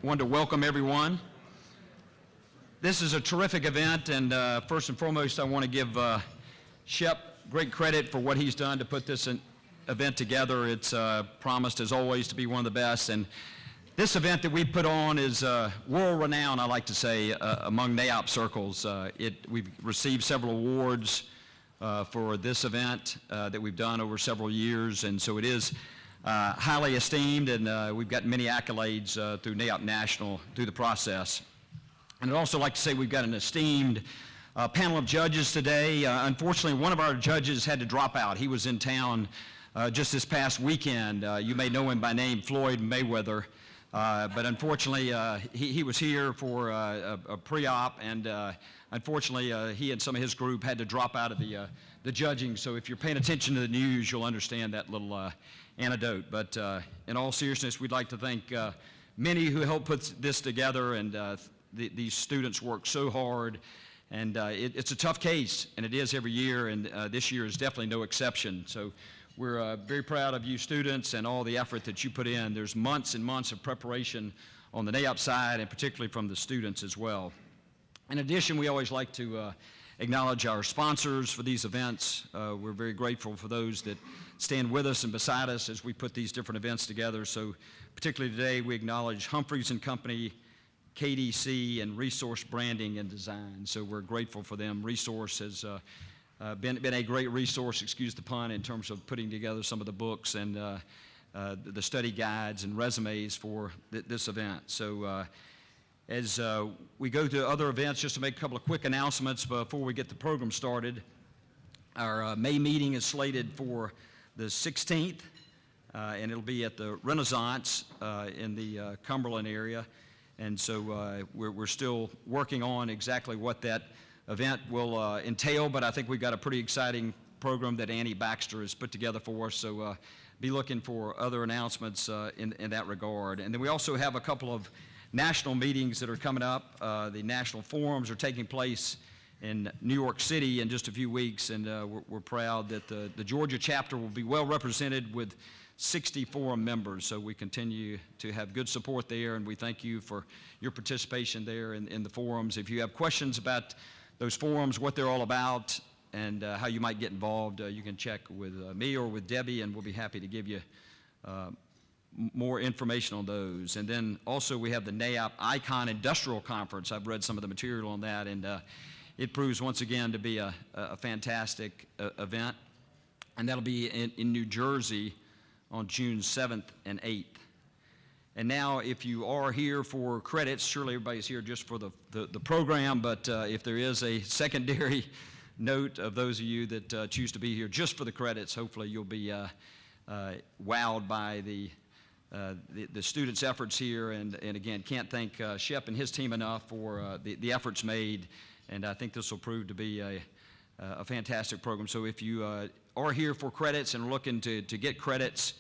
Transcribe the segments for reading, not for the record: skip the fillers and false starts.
wanted to welcome everyone. This is a terrific event, and first and foremost, I want to give Shep great credit for what he's done to put this event together. It's promised, as always, to be one of the best. And this event that we put on is world-renowned, I like to say, among NAIOP circles. We've received several awards for this event that we've done over several years, and so it is highly esteemed, and we've got many accolades through NAIOP National through the process. And I'd also like to say we've got an esteemed panel of judges today. Unfortunately, one of our judges had to drop out. He was in town just this past weekend. You may know him by name, Floyd Mayweather. But unfortunately, he was here for a pre-op, and unfortunately, he and some of his group had to drop out of the judging. So if you're paying attention to the news, you'll understand that little anecdote. But in all seriousness, we'd like to thank many who helped put this together, and these students work so hard. And it's a tough case, and it is every year, and this year is definitely no exception. So we're very proud of you students and all the effort that you put in. There's months and months of preparation on the NAIOP side, and particularly from the students as well. In addition, we always like to acknowledge our sponsors for these events. We're very grateful for those that stand with us and beside us as we put these different events together. So particularly today, we acknowledge Humphreys & Company, KDC, and Resource Branding and Design. So we're grateful for them. Resource has been a great resource, excuse the pun, in terms of putting together some of the books and the study guides and resumes for this event. So as we go to other events, just to make a couple of quick announcements before we get the program started. Our May meeting is slated for the 16th, and it'll be at the Renaissance in the Cumberland area. And so we're still working on exactly what that event will entail, but I think we've got a pretty exciting program that Annie Baxter has put together for us, so be looking for other announcements in that regard. And then we also have a couple of national meetings that are coming up. The national forums are taking place in New York City in just a few weeks, and we're proud that the Georgia chapter will be well represented with 60 forum members, so we continue to have good support there, and we thank you for your participation there in the forums. If you have questions about those forums, what they're all about, and how you might get involved, you can check with me or with Debbie, and we'll be happy to give you more information on those. And then also we have the NAIOP Icon Industrial Conference. I've read some of the material on that, and it proves once again to be a fantastic event, and that'll be in New Jersey on June 7th and 8th. And now, if you are here for credits, surely everybody's here just for the program, but if there is a secondary note of those of you that choose to be here just for the credits, hopefully you'll be wowed by the students' efforts here. And again, can't thank Shep and his team enough for the efforts made, and I think this will prove to be a fantastic program. So if you are here for credits and looking to get credits,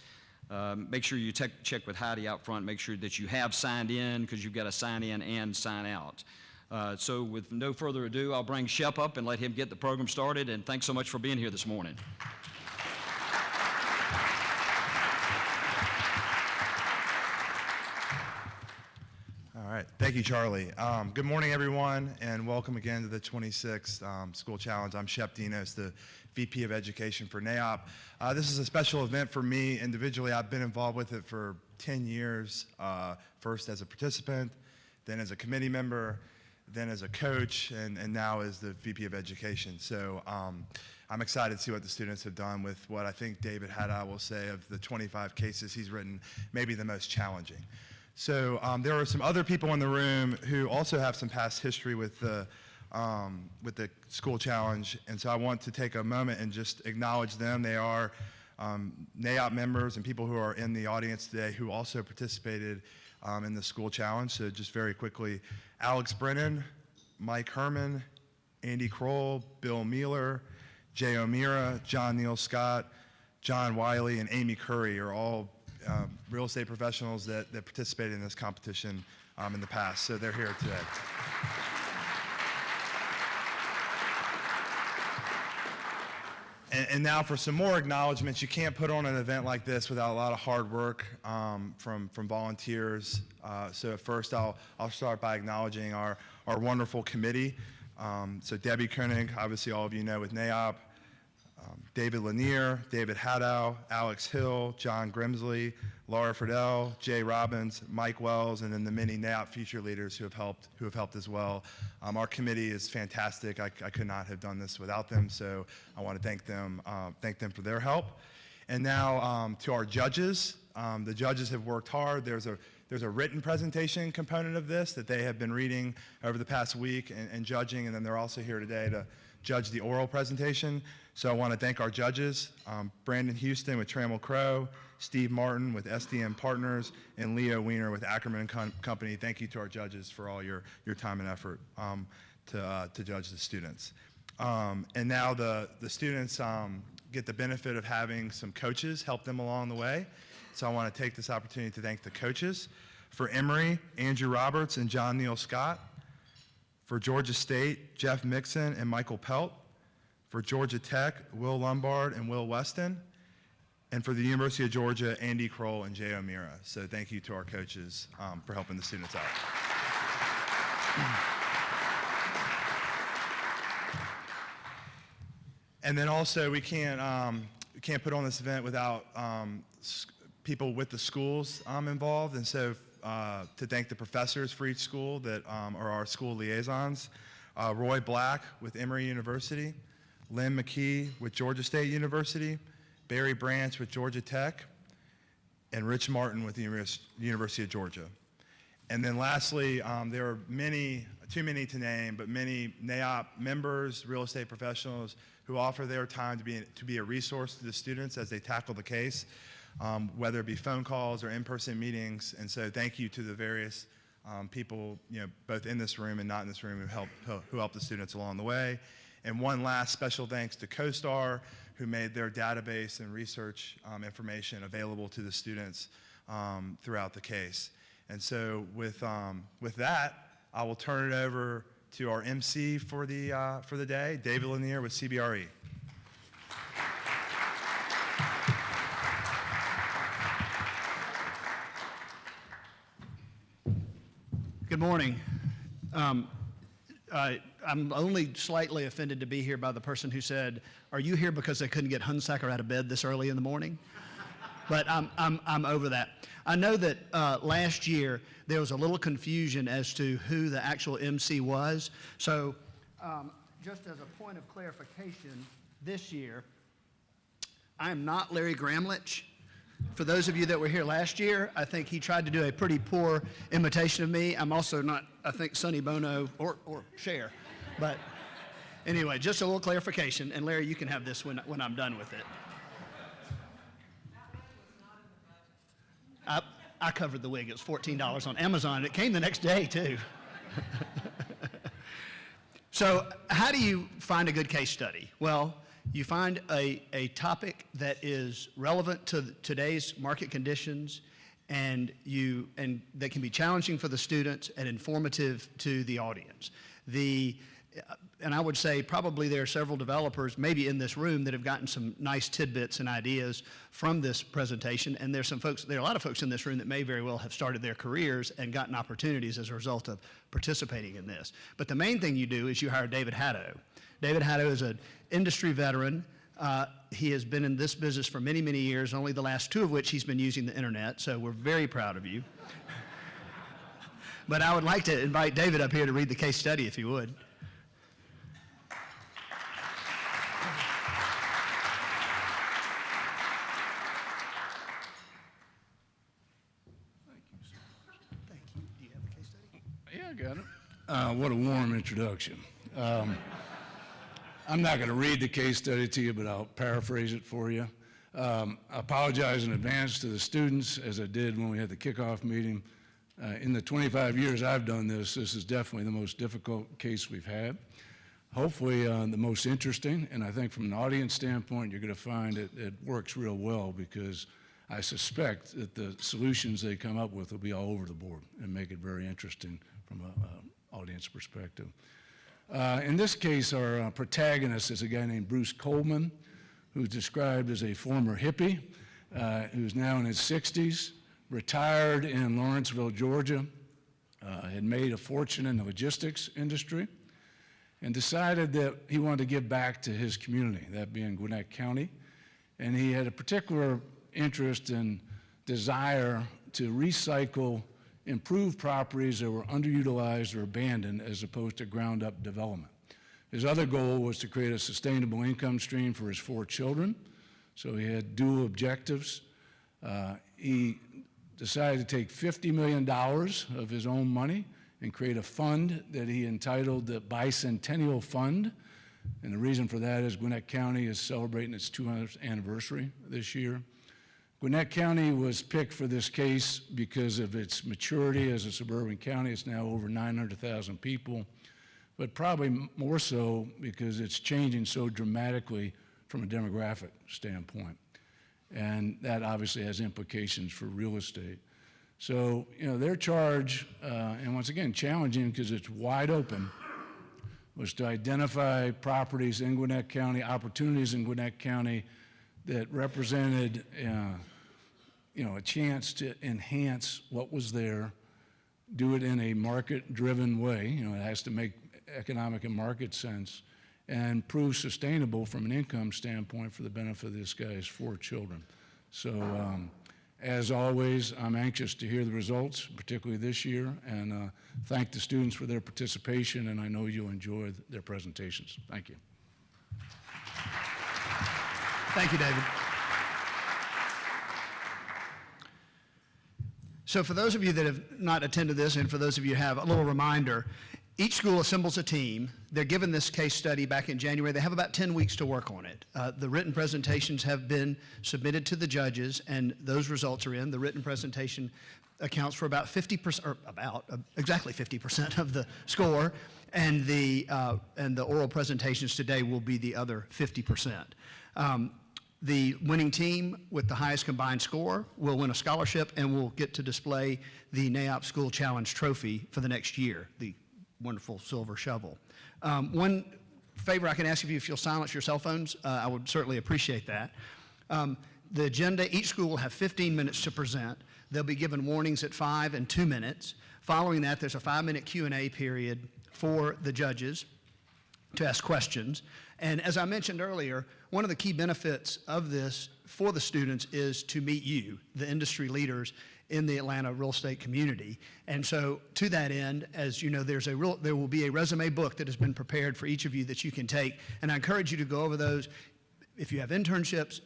make sure you check with Heidi out front. Make sure that you have signed in, because you've got to sign in and sign out. So with no further ado, I'll bring Shep up and let him get the program started. And thanks so much for being here this morning. All right. Thank you, Charlie. Good morning, everyone, and welcome again to the 26th School Challenge. I'm Shep Dinos, the VP of Education for NAIOP. This is a special event for me individually. I've been involved with it for 10 years, first as a participant, then as a committee member, then as a coach, and now as the VP of Education. So I'm excited to see what the students have done with what I think David Haddad will say of the 25 cases he's written, maybe the most challenging. So there are some other people in the room who also have some past history with the School Challenge, and so I want to take a moment and just acknowledge them. They are NAIOP members and people who are in the audience today who also participated in the School Challenge. So just very quickly, Alex Brennan, Mike Herman, Andy Kroll, Bill Mueller, Jay O'Meara, John Neal Scott, John Wiley, and Amy Curry are all real estate professionals that participated in this competition in the past, so they're here today. And now for some more acknowledgments. You can't put on an event like this without a lot of hard work from volunteers. So first I'll start by acknowledging our wonderful committee. So Debbie Koenig, obviously all of you know with NAIOP, David Lanier, David Haddow, Alex Hill, John Grimsley, Laura Friedel, Jay Robbins, Mike Wells, and then the many NAIOP future leaders who have helped as well. Our committee is fantastic. I could not have done this without them, so I want to thank them for their help. And now to our judges. The judges have worked hard. There's a written presentation component of this that they have been reading over the past week and judging, and then they're also here today to judge the oral presentation. So I want to thank our judges, Brandon Houston with Trammell Crow, Steve Martin with SDM Partners, and Leo Weiner with Ackerman & Company. Thank you to our judges for all your time and effort to judge the students. And now the students get the benefit of having some coaches help them along the way. So I want to take this opportunity to thank the coaches. For Emory, Andrew Roberts and John Neal Scott. For Georgia State, Jeff Mixon and Michael Pelt. For Georgia Tech, Will Lombard and Will Weston. And for the University of Georgia, Andy Kroll and Jay O'Meara. So thank you to our coaches for helping the students out. And then also we can't put on this event without people with the schools involved. And so to thank the professors for each school that are our school liaisons. Roy Black with Emory University, Lynn McKee with Georgia State University, Barry Branch with Georgia Tech, and Rich Martin with the University of Georgia. And then lastly, there are too many to name, but many NAIOP members, real estate professionals who offer their time to be a resource to the students as they tackle the case, whether it be phone calls or in-person meetings. And so thank you to the various people, both in this room and not in this room who help the students along the way. And one last special thanks to CoStar, who made their database and research information available to the students throughout the case. And so with that, I will turn it over to our MC for the day, David Lanier with CBRE. Good morning. I'm only slightly offended to be here by the person who said, "Are you here because they couldn't get Hunsaker out of bed this early in the morning?" But I'm over that. I know that last year there was a little confusion as to who the actual MC was. So just as a point of clarification, this year, I am not Larry Gramlich. For those of you that were here last year, I think he tried to do a pretty poor imitation of me. I'm also not, I think, Sonny Bono or Cher. But anyway, just a little clarification. And Larry, you can have this when I'm done with it. I covered the wig. It was $14 on Amazon. It came the next day, too. So how do you find a good case study? Well, you find a topic that is relevant to today's market conditions and that can be challenging for the students and informative to the audience. And I would say probably there are several developers maybe in this room that have gotten some nice tidbits and ideas from this presentation, and there are a lot of folks in this room that may very well have started their careers and gotten opportunities as a result of participating in this. But the main thing you do is you hire David Haddow. David Haddow is an industry veteran. He has been in this business for many, many years, only the last 2 of which he's been using the internet, so we're very proud of you. But I would like to invite David up here to read the case study, if he would. Thank you. Do you have the case study? Yeah, I got it. What a warm introduction. I'm not going to read the case study to you, but I'll paraphrase it for you. I apologize in advance to the students, as I did when we had the kickoff meeting. In the 25 years I've done this is definitely the most difficult case we've had. Hopefully the most interesting, and I think from an audience standpoint, you're going to find it works real well, because I suspect that the solutions they come up with will be all over the board and make it very interesting from an audience perspective. In this case, our protagonist is a guy named Bruce Coleman, who's described as a former hippie, who's now in his 60s, retired in Lawrenceville, Georgia, had made a fortune in the logistics industry, and decided that he wanted to give back to his community, that being Gwinnett County. And he had a particular interest and desire to recycle improved properties that were underutilized or abandoned as opposed to ground-up development. His other goal was to create a sustainable income stream for his 4 children, so he had dual objectives. He decided to take $50 million of his own money and create a fund that he entitled the Bicentennial Fund. And the reason for that is Gwinnett County is celebrating its 200th anniversary this year. Gwinnett County was picked for this case because of its maturity as a suburban county. It's now over 900,000 people, but probably more so because it's changing so dramatically from a demographic standpoint. And that obviously has implications for real estate. So, their charge, and once again, challenging because it's wide open, was to identify properties in Gwinnett County, opportunities in Gwinnett County that represented, a chance to enhance what was there, do it in a market-driven way. It has to make economic and market sense, and prove sustainable from an income standpoint for the benefit of this guy's 4 children. So, as always, I'm anxious to hear the results, particularly this year, and thank the students for their participation, and I know you'll enjoy their presentations. Thank you. Thank you, David. So for those of you that have not attended this, and for those of you who have, a little reminder, each school assembles a team. They're given this case study back in January. They have about 10 weeks to work on it. The written presentations have been submitted to the judges, and those results are in. The written presentation accounts for about 50%, or exactly 50% of the score, and the oral presentations today will be the other 50%. The winning team with the highest combined score will win a scholarship and will get to display the NAIOP School Challenge Trophy for the next year, the wonderful silver shovel. One favor I can ask of you, if you'll silence your cell phones, I would certainly appreciate that. The agenda, each school will have 15 minutes to present. They'll be given warnings at 5 and 2 minutes. Following that, there's a 5-minute Q&A period for the judges to ask questions. And as I mentioned earlier, one of the key benefits of this for the students is to meet you, the industry leaders in the Atlanta real estate community. And so to that end, as you know, there will be a resume book that has been prepared for each of you that you can take. And I encourage you to go over those. If you have internships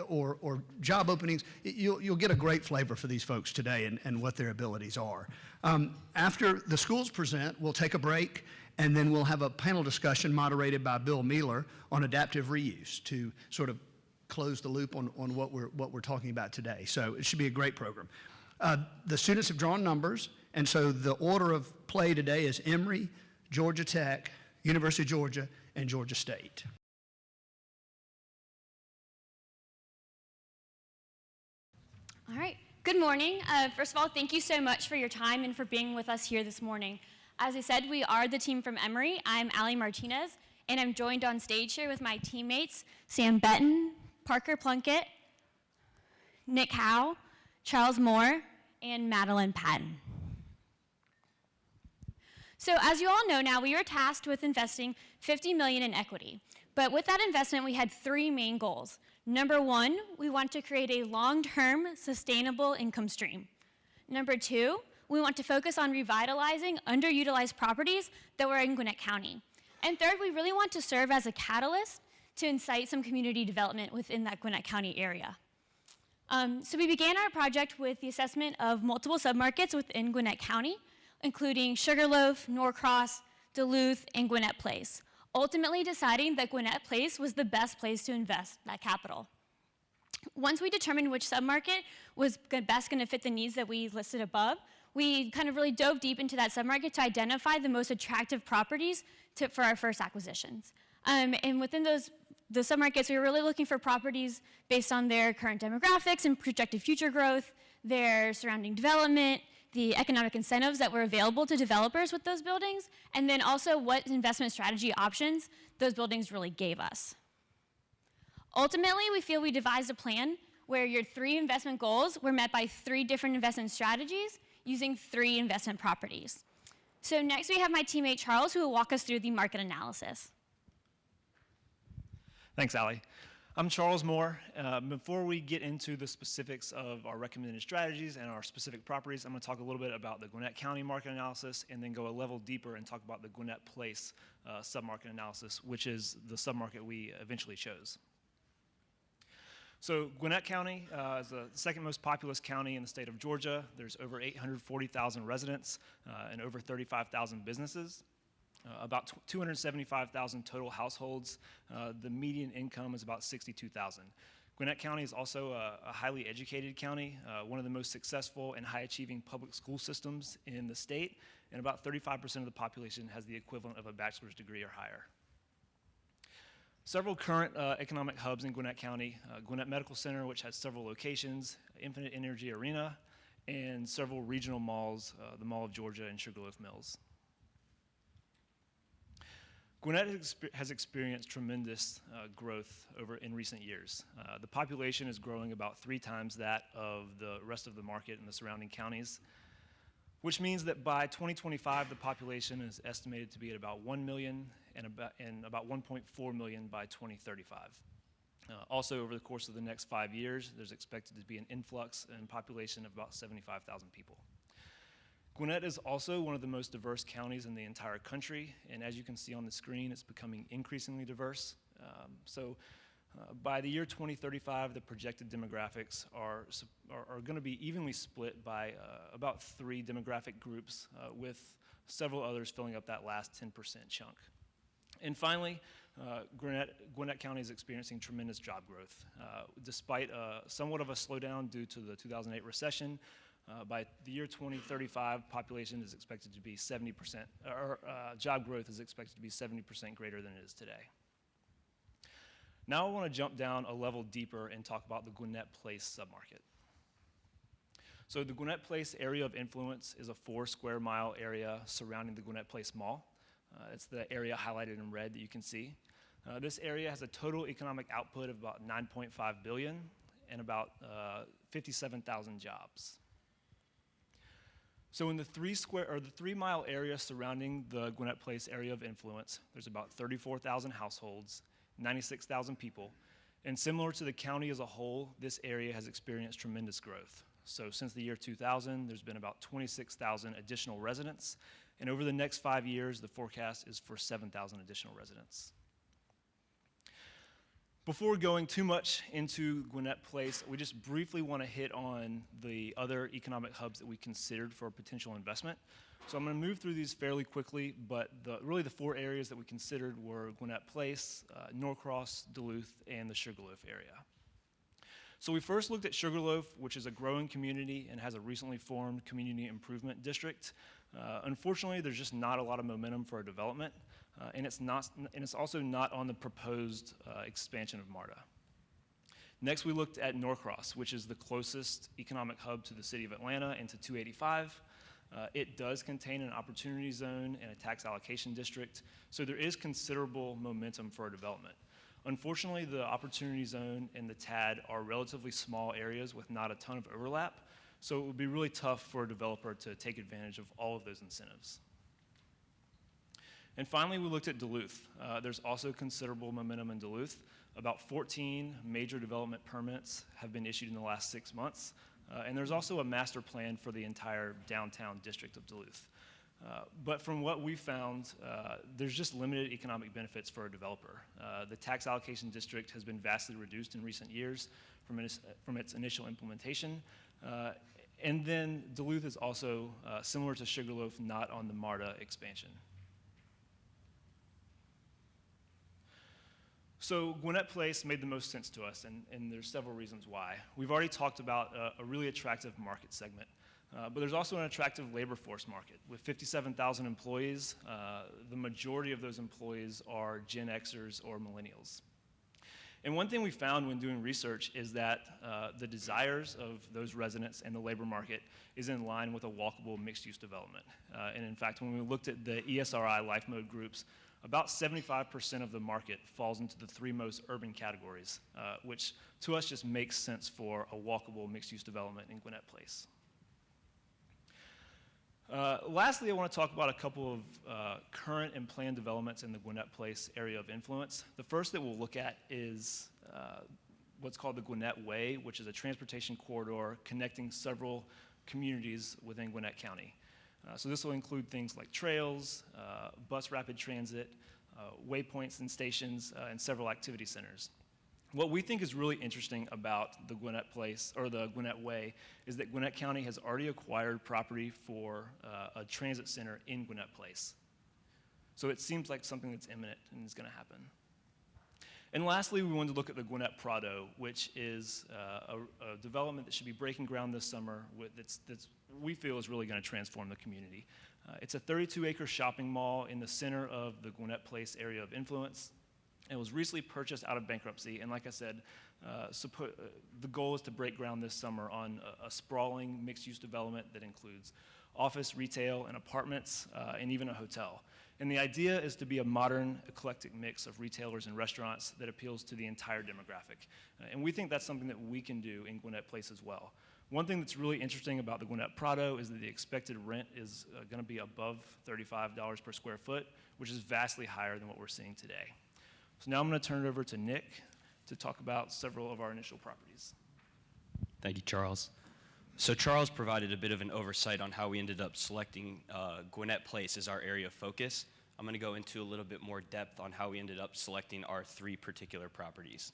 or job openings, you'll get a great flavor for these folks today and what their abilities are. After the schools present, we'll take a break, and then we'll have a panel discussion moderated by Bill Mealer on adaptive reuse to sort of close the loop on what we're talking about today. So it should be a great program. The students have drawn numbers, and so the order of play today is Emory, Georgia Tech, University of Georgia, and Georgia State. All right. Good morning. First of all, thank you so much for your time and for being with us here this morning. As I said, we are the team from Emory. I'm Allie Martinez, and I'm joined on stage here with my teammates, Sam Benton, Parker Plunkett, Nick Howe, Charles Moore, and Madeline Patton. So as you all know now, we were tasked with investing $50 million in equity. But with that investment, we had 3 main goals. Number 1, we want to create a long-term, sustainable income stream. Number 2, we want to focus on revitalizing underutilized properties that were in Gwinnett County. And third, we really want to serve as a catalyst to incite some community development within that Gwinnett County area. So we began our project with the assessment of multiple submarkets within Gwinnett County, including Sugarloaf, Norcross, Duluth, and Gwinnett Place, ultimately deciding that Gwinnett Place was the best place to invest that capital. Once we determined which submarket was best going to fit the needs that we listed above, we kind of really dove deep into that submarket to identify the most attractive properties for our first acquisitions. And within the submarkets, we were really looking for properties based on their current demographics and projected future growth, their surrounding development, the economic incentives that were available to developers with those buildings, and then also what investment strategy options those buildings really gave us. Ultimately, we feel we devised a plan where your 3 investment goals were met by 3 different investment strategies using 3 investment properties. So next we have my teammate Charles, who will walk us through the market analysis. Thanks, Allie. I'm Charles Moore. Before we get into the specifics of our recommended strategies and our specific properties, I'm going to talk a little bit about the Gwinnett County market analysis and then go a level deeper and talk about the Gwinnett Place submarket analysis, which is the submarket we eventually chose. So Gwinnett County is the second most populous county in the state of Georgia. There's over 840,000 residents and over 35,000 businesses. About 275,000 total households. The median income is about 62,000. Gwinnett County is also a highly educated county, one of the most successful and high-achieving public school systems in the state, and about 35% of the population has the equivalent of a bachelor's degree or higher. Several current economic hubs in Gwinnett County: Gwinnett Medical Center, which has several locations, Infinite Energy Arena, and several regional malls, the Mall of Georgia and Sugarloaf Mills. Gwinnett has experienced tremendous growth in recent years. The population is growing about 3 times that of the rest of the market in the surrounding counties, which means that by 2025, the population is estimated to be at about 1 million and about 1.4 million by 2035. Also, over the course of the next 5 years, there's expected to be an influx in population of about 75,000 people. Gwinnett is also one of the most diverse counties in the entire country, and as you can see on the screen, it's becoming increasingly diverse. By the year 2035, the projected demographics are going to be evenly split by about 3 demographic groups, with several others filling up that last 10% chunk. And finally, Gwinnett County is experiencing tremendous job growth. Despite somewhat of a slowdown due to the 2008 recession, by the year 2035, population is expected to be 70%, or job growth is expected to be 70% greater than it is today. Now I want to jump down a level deeper and talk about the Gwinnett Place submarket. So the Gwinnett Place area of influence is a 4 square mile area surrounding the Gwinnett Place Mall. It's the area highlighted in red that you can see. This area has a total economic output of about $9.5 billion and about 57,000 jobs. So in the 3 mile area surrounding the Gwinnett Place area of influence, there's about 34,000 households, 96,000 people, and similar to the county as a whole, this area has experienced tremendous growth. So since the year 2000, there's been about 26,000 additional residents, and over the next 5 years, the forecast is for 7,000 additional residents. Before going too much into Gwinnett Place, we just briefly want to hit on the other economic hubs that we considered for potential investment. So I'm going to move through these fairly quickly, but really the 4 areas that we considered were Gwinnett Place, Norcross, Duluth, and the Sugarloaf area. So we first looked at Sugarloaf, which is a growing community and has a recently formed community improvement district. Unfortunately, there's just not a lot of momentum for a development. And it's also not on the proposed expansion of MARTA. Next, we looked at Norcross, which is the closest economic hub to the city of Atlanta and to 285. It does contain an opportunity zone and a tax allocation district, so there is considerable momentum for a development. Unfortunately, the opportunity zone and the TAD are relatively small areas with not a ton of overlap, so it would be really tough for a developer to take advantage of all of those incentives. And finally, we looked at Duluth. There's also considerable momentum in Duluth. About 14 major development permits have been issued in the last 6 months. And there's also a master plan for the entire downtown district of Duluth. But from what we found, there's just limited economic benefits for a developer. The tax allocation district has been vastly reduced in recent years from its initial implementation. And then Duluth is also, similar to Sugarloaf, not on the MARTA expansion. So Gwinnett Place made the most sense to us, and there's several reasons why. We've already talked about a really attractive market segment, but there's also an attractive labor force market. With 57,000 employees, the majority of those employees are Gen Xers or millennials. And one thing we found when doing research is that the desires of those residents and the labor market is in line with a walkable mixed-use development. And in fact, when we looked at the ESRI life mode groups, About 75% of the market falls into the three most urban categories, which to us just makes sense for a walkable mixed-use development in Gwinnett Place. Lastly, I want to talk about a couple of current and planned developments in the Gwinnett Place area of influence. The first that we'll look at is what's called the Gwinnett Way, which is a transportation corridor connecting several communities within Gwinnett County. So this will include things like trails, bus rapid transit, waypoints and stations, and several activity centers. What we think is really interesting about the Gwinnett Place, or the Gwinnett Way, is that Gwinnett County has already acquired property for a transit center in Gwinnett Place. So it seems like something that's imminent and is going to happen. And lastly, we wanted to look at the Gwinnett Prado, which is a development that should be breaking ground this summer that's we feel is really going to transform the community. It's a 32-acre shopping mall in the center of the Gwinnett Place area of influence. It was recently purchased out of bankruptcy, and like I said, the goal is to break ground this summer on a sprawling mixed-use development that includes office, retail, and apartments, and even a hotel. And the idea is to be a modern, eclectic mix of retailers and restaurants that appeals to the entire demographic. And we think that's something that we can do in Gwinnett Place as well. One thing that's really interesting about the Gwinnett Prado is that the expected rent is going to be above $35 per square foot, which is vastly higher than what we're seeing today. So now I'm going to turn it over to Nick to talk about several of our initial properties. Thank you, Charles. So Charles provided a bit of an oversight on how we ended up selecting Gwinnett Place as our area of focus. I'm going to go into a little bit more depth on how we ended up selecting our three particular properties.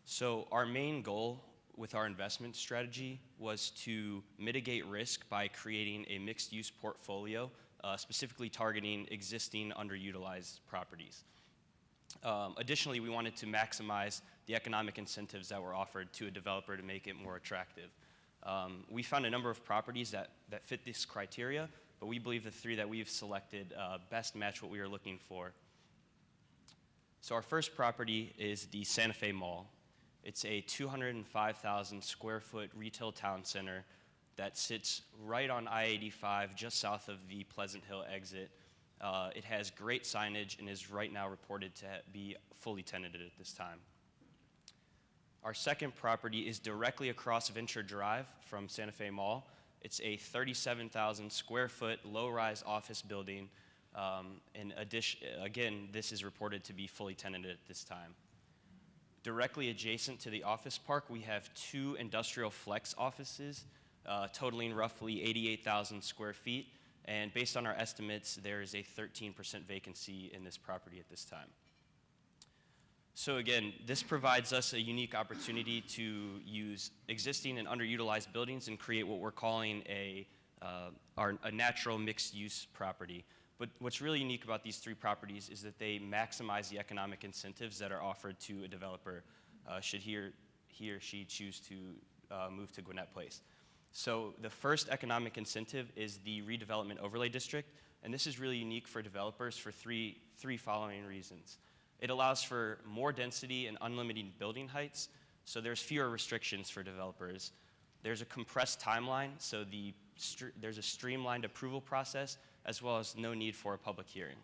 So our main goal with our investment strategy was to mitigate risk by creating a mixed-use portfolio, specifically targeting existing underutilized properties. Additionally, we wanted to maximize the economic incentives that were offered to a developer to make it more attractive. We found a number of properties that fit this criteria, but we believe the three that we've selected best match what we were looking for. So our first property is the Santa Fe Mall. It's a 205,000 square foot retail town center that sits right on I-85, just south of the Pleasant Hill exit. It has great signage and is right now reported to be fully tenanted at this time. Our second property is directly across Venture Drive from Santa Fe Mall. It's a 37,000 square foot low-rise office building. In addition, again, this is reported to be fully tenanted at this time. Directly adjacent to the office park, we have two industrial flex offices totaling roughly 88,000 square feet. And based on our estimates, there is a 13% vacancy in this property at this time. So again, this provides us a unique opportunity to use existing and underutilized buildings and create what we're calling a natural mixed-use property. But what's really unique about these three properties is that they maximize the economic incentives that are offered to a developer should he or she choose to move to Gwinnett Place. So the first economic incentive is the redevelopment overlay district, and this is really unique for developers for three following reasons. It allows for more density and unlimited building heights, so there's fewer restrictions for developers. There's a compressed timeline, so there's a streamlined approval process, as well as no need for a public hearing.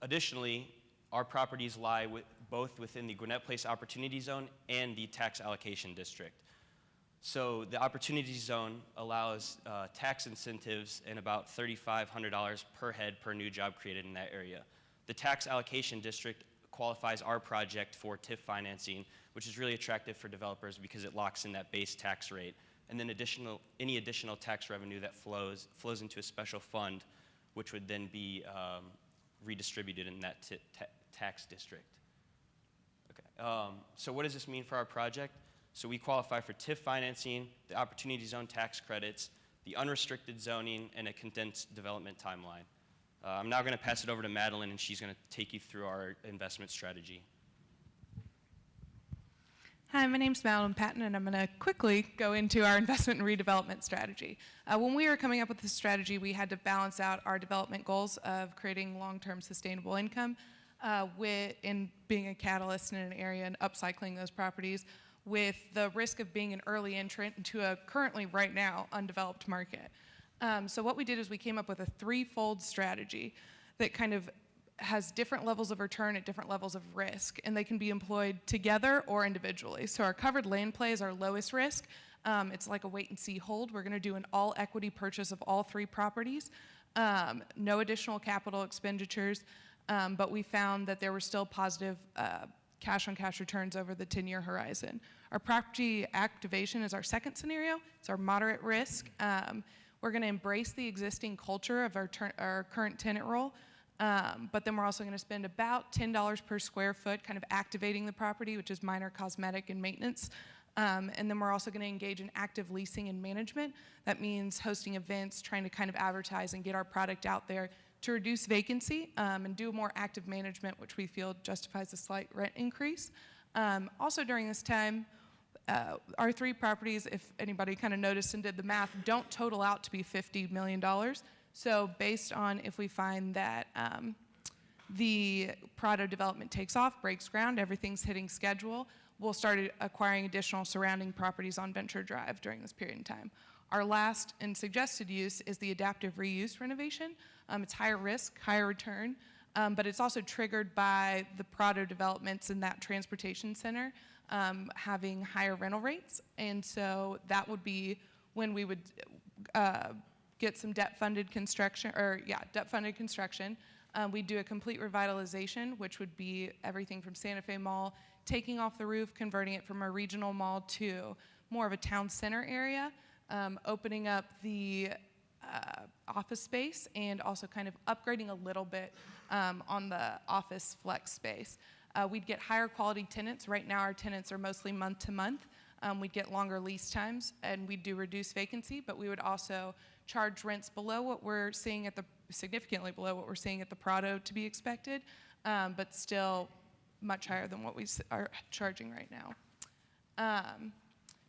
Additionally, our properties lie both within the Gwinnett Place Opportunity Zone and the Tax Allocation District. So the Opportunity Zone allows tax incentives and about $3,500 per head per new job created in that area. The Tax Allocation District qualifies our project for TIF financing, which is really attractive for developers because it locks in that base tax rate. And then any additional tax revenue that flows into a special fund, which would then be redistributed in that tax district. Okay. So what does this mean for our project? So we qualify for TIF financing, the Opportunity Zone tax credits, the unrestricted zoning, and a condensed development timeline. I'm now going to pass it over to Madeline, and she's going to take you through our investment strategy. Hi, my name's Madeline Patton, and I'm going to quickly go into our investment and redevelopment strategy. When we were coming up with this strategy, we had to balance out our development goals of creating long-term sustainable income in being a catalyst in an area and upcycling those properties with the risk of being an early entrant into a currently, right now, undeveloped market. So what we did is we came up with a threefold strategy. that kind of has different levels of return at different levels of risk, and they can be employed together or individually. So our covered land play is our lowest risk. It's like a wait and see hold. We're going to do an all equity purchase of all 3 properties. No additional capital expenditures, but we found that there were still positive cash-on-cash returns over the 10-year horizon. Our property activation is our second scenario. It's our moderate risk. We're going to embrace the existing culture of our current tenant role, but then we're also going to spend about $10 per square foot kind of activating the property, which is minor cosmetic and maintenance. And then we're also going to engage in active leasing and management. That means hosting events, trying to kind of advertise and get our product out there to reduce vacancy and do more active management, which we feel justifies a slight rent increase. Also during this time, our 3 properties, if anybody kind of noticed and did the math, don't total out to be $50 million. So based on if we find that the Prado development takes off, breaks ground, everything's hitting schedule, we'll start acquiring additional surrounding properties on Venture Drive during this period in time. Our last and suggested use is the adaptive reuse renovation. It's higher risk, higher return, but it's also triggered by the Prado developments in that transportation center having higher rental rates. And so that would be when we would get some debt-funded construction, we'd do a complete revitalization, which would be everything from Santa Fe Mall, taking off the roof, converting it from a regional mall to more of a town center area, opening up the office space, and also kind of upgrading a little bit on the office flex space. We'd get higher quality tenants. Right now our tenants are mostly month to month. We'd get longer lease times, and we'd do reduced vacancy, but we would also charge rents below what we're seeing at significantly below what we're seeing at the Prado to be expected, but still much higher than what we are charging right now.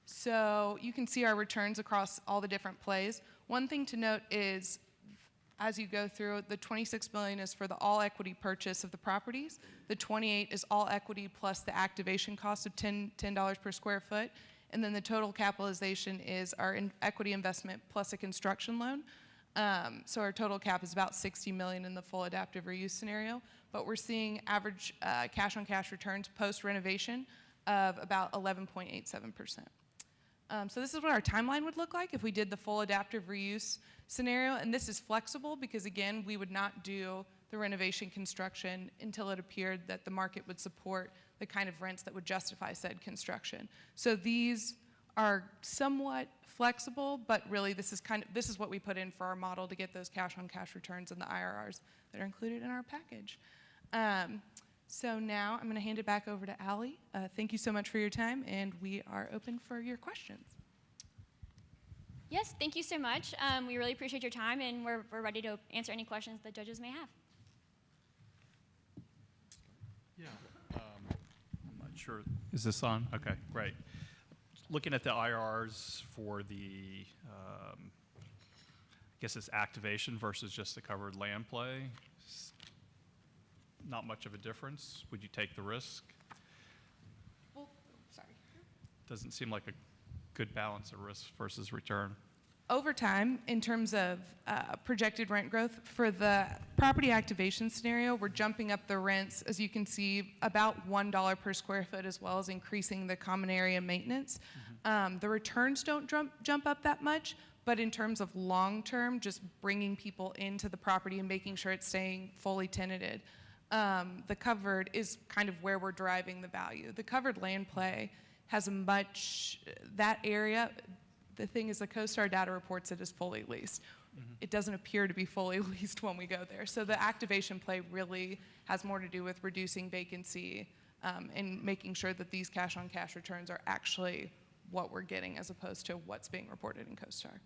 So you can see our returns across all the different plays. One thing to note is, as you go through, the $26 million is for the all equity purchase of the properties. The 28 is all equity plus the activation cost of $10 per square foot. And then the total capitalization is our equity investment plus a construction loan. So our total cap is about $60 million in the full adaptive reuse scenario, but we're seeing average cash-on-cash returns post-renovation of about 11.87%. So this is what our timeline would look like if we did the full adaptive reuse scenario, and this is flexible because, again, we would not do the renovation construction until it appeared that the market would support the kind of rents that would justify said construction. So these are somewhat flexible, but really this is what we put in for our model to get those cash-on-cash returns and the IRRs that are included in our package. So now I'm going to hand it back over to Allie. Thank you so much for your time, and we are open for your questions. Yes, thank you so much. We really appreciate your time, and we're ready to answer any questions that judges may have. Yeah, I'm not sure. Is this on? Okay, great. Looking at the IRRs for the, I guess it's activation versus just the covered land play, not much of a difference. Would you take the risk? Well, sorry. Doesn't seem like a good balance of risk versus return. Over time, in terms of projected rent growth, for the property activation scenario, we're jumping up the rents, as you can see, about $1 per square foot, as well as increasing the common area maintenance. The returns don't jump up that much, but in terms of long-term, just bringing people into the property and making sure it's staying fully tenanted, the covered is kind of where we're driving the value. The covered land play has that area, the thing is the CoStar data reports it as fully leased. It doesn't appear to be fully leased when we go there. So the activation play really has more to do with reducing vacancy and making sure that these cash-on-cash returns are actually what we're getting as opposed to what's being reported in CoStar.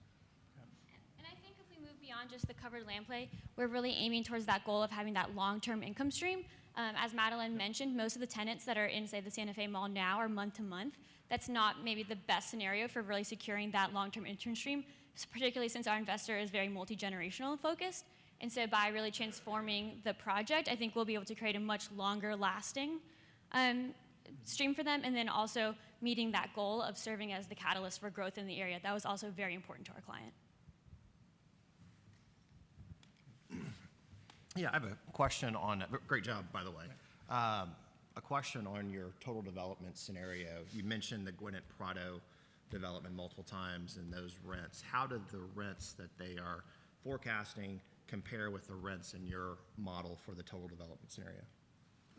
And I think if we move beyond just the covered land play, we're really aiming towards that goal of having that long-term income stream. As Madeline mentioned, most of the tenants that are in, say, the Santa Fe Mall now are month to month. That's not maybe the best scenario for really securing that long-term income stream, particularly since our investor is very multi-generational focused. And so by really transforming the project, I think we'll be able to create a much longer lasting stream for them, and then also meeting that goal of serving as the catalyst for growth in the area. That was also very important to our client. Yeah, I have a question on, great job, by the way. A question on your total development scenario. You mentioned the Gwinnett Prado development multiple times and those rents. How did the rents that they are forecasting compare with the rents in your model for the total development scenario?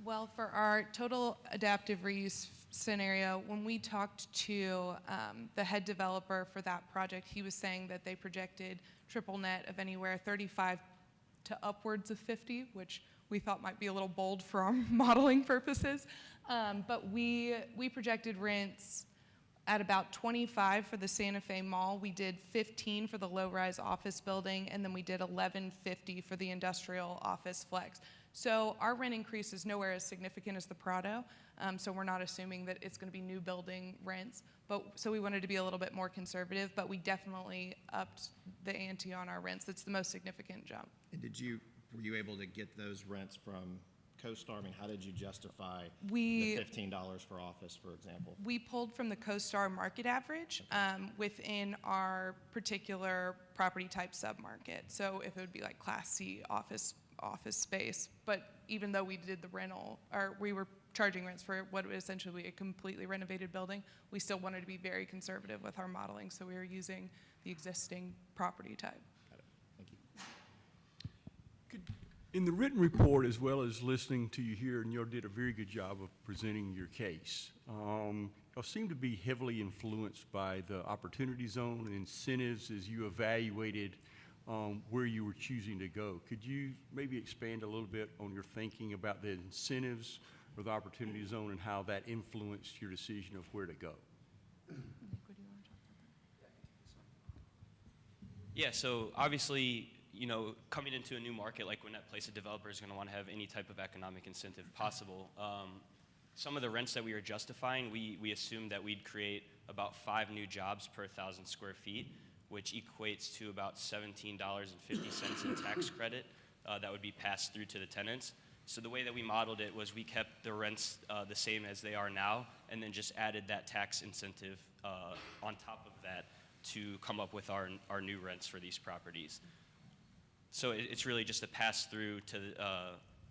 Well, for our total adaptive reuse scenario, when we talked to the head developer for that project, he was saying that they projected triple net of anywhere 35 to upwards of 50, which we thought might be a little bold for our modeling purposes. But we projected rents at about 25 for the Santa Fe Mall. We did 15 for the low-rise office building, and then we did 1150 for the industrial office flex. So our rent increase is nowhere as significant as the Prado, so we're not assuming that it's going to be new building rents. So we wanted to be a little bit more conservative, but we definitely upped the ante on our rents. That's the most significant jump. And were you able to get those rents from CoStar? I mean, how did you justify We- the $15 for office, for example? We pulled from the CoStar market average within our particular property type submarket. So if it would be like Class C office space, but even though we did the rental, or we were charging rents for what was essentially a completely renovated building, we still wanted to be very conservative with our modeling, so we were using the existing property type. Got it. Thank you. In the written report, as well as listening to you here, and you did a very good job of presenting your case. You seem to be heavily influenced by the opportunity zone and incentives as you evaluated where you were choosing to go. Could you maybe expand a little bit on your thinking about the incentives or the opportunity zone and how that influenced your decision of where to go? Yeah, so obviously, you know, coming into a new market like Gwinnett Place, a developer is going to want to have any type of economic incentive possible. Some of the rents that we were justifying, we assumed that we'd create about 5 new jobs per 1,000 square feet, which equates to about $17.50 in tax credit that would be passed through to the tenants. So the way that we modeled it was we kept the rents the same as they are now, and then just added that tax incentive on top of that to come up with our new rents for these properties. So it's really just a pass through to,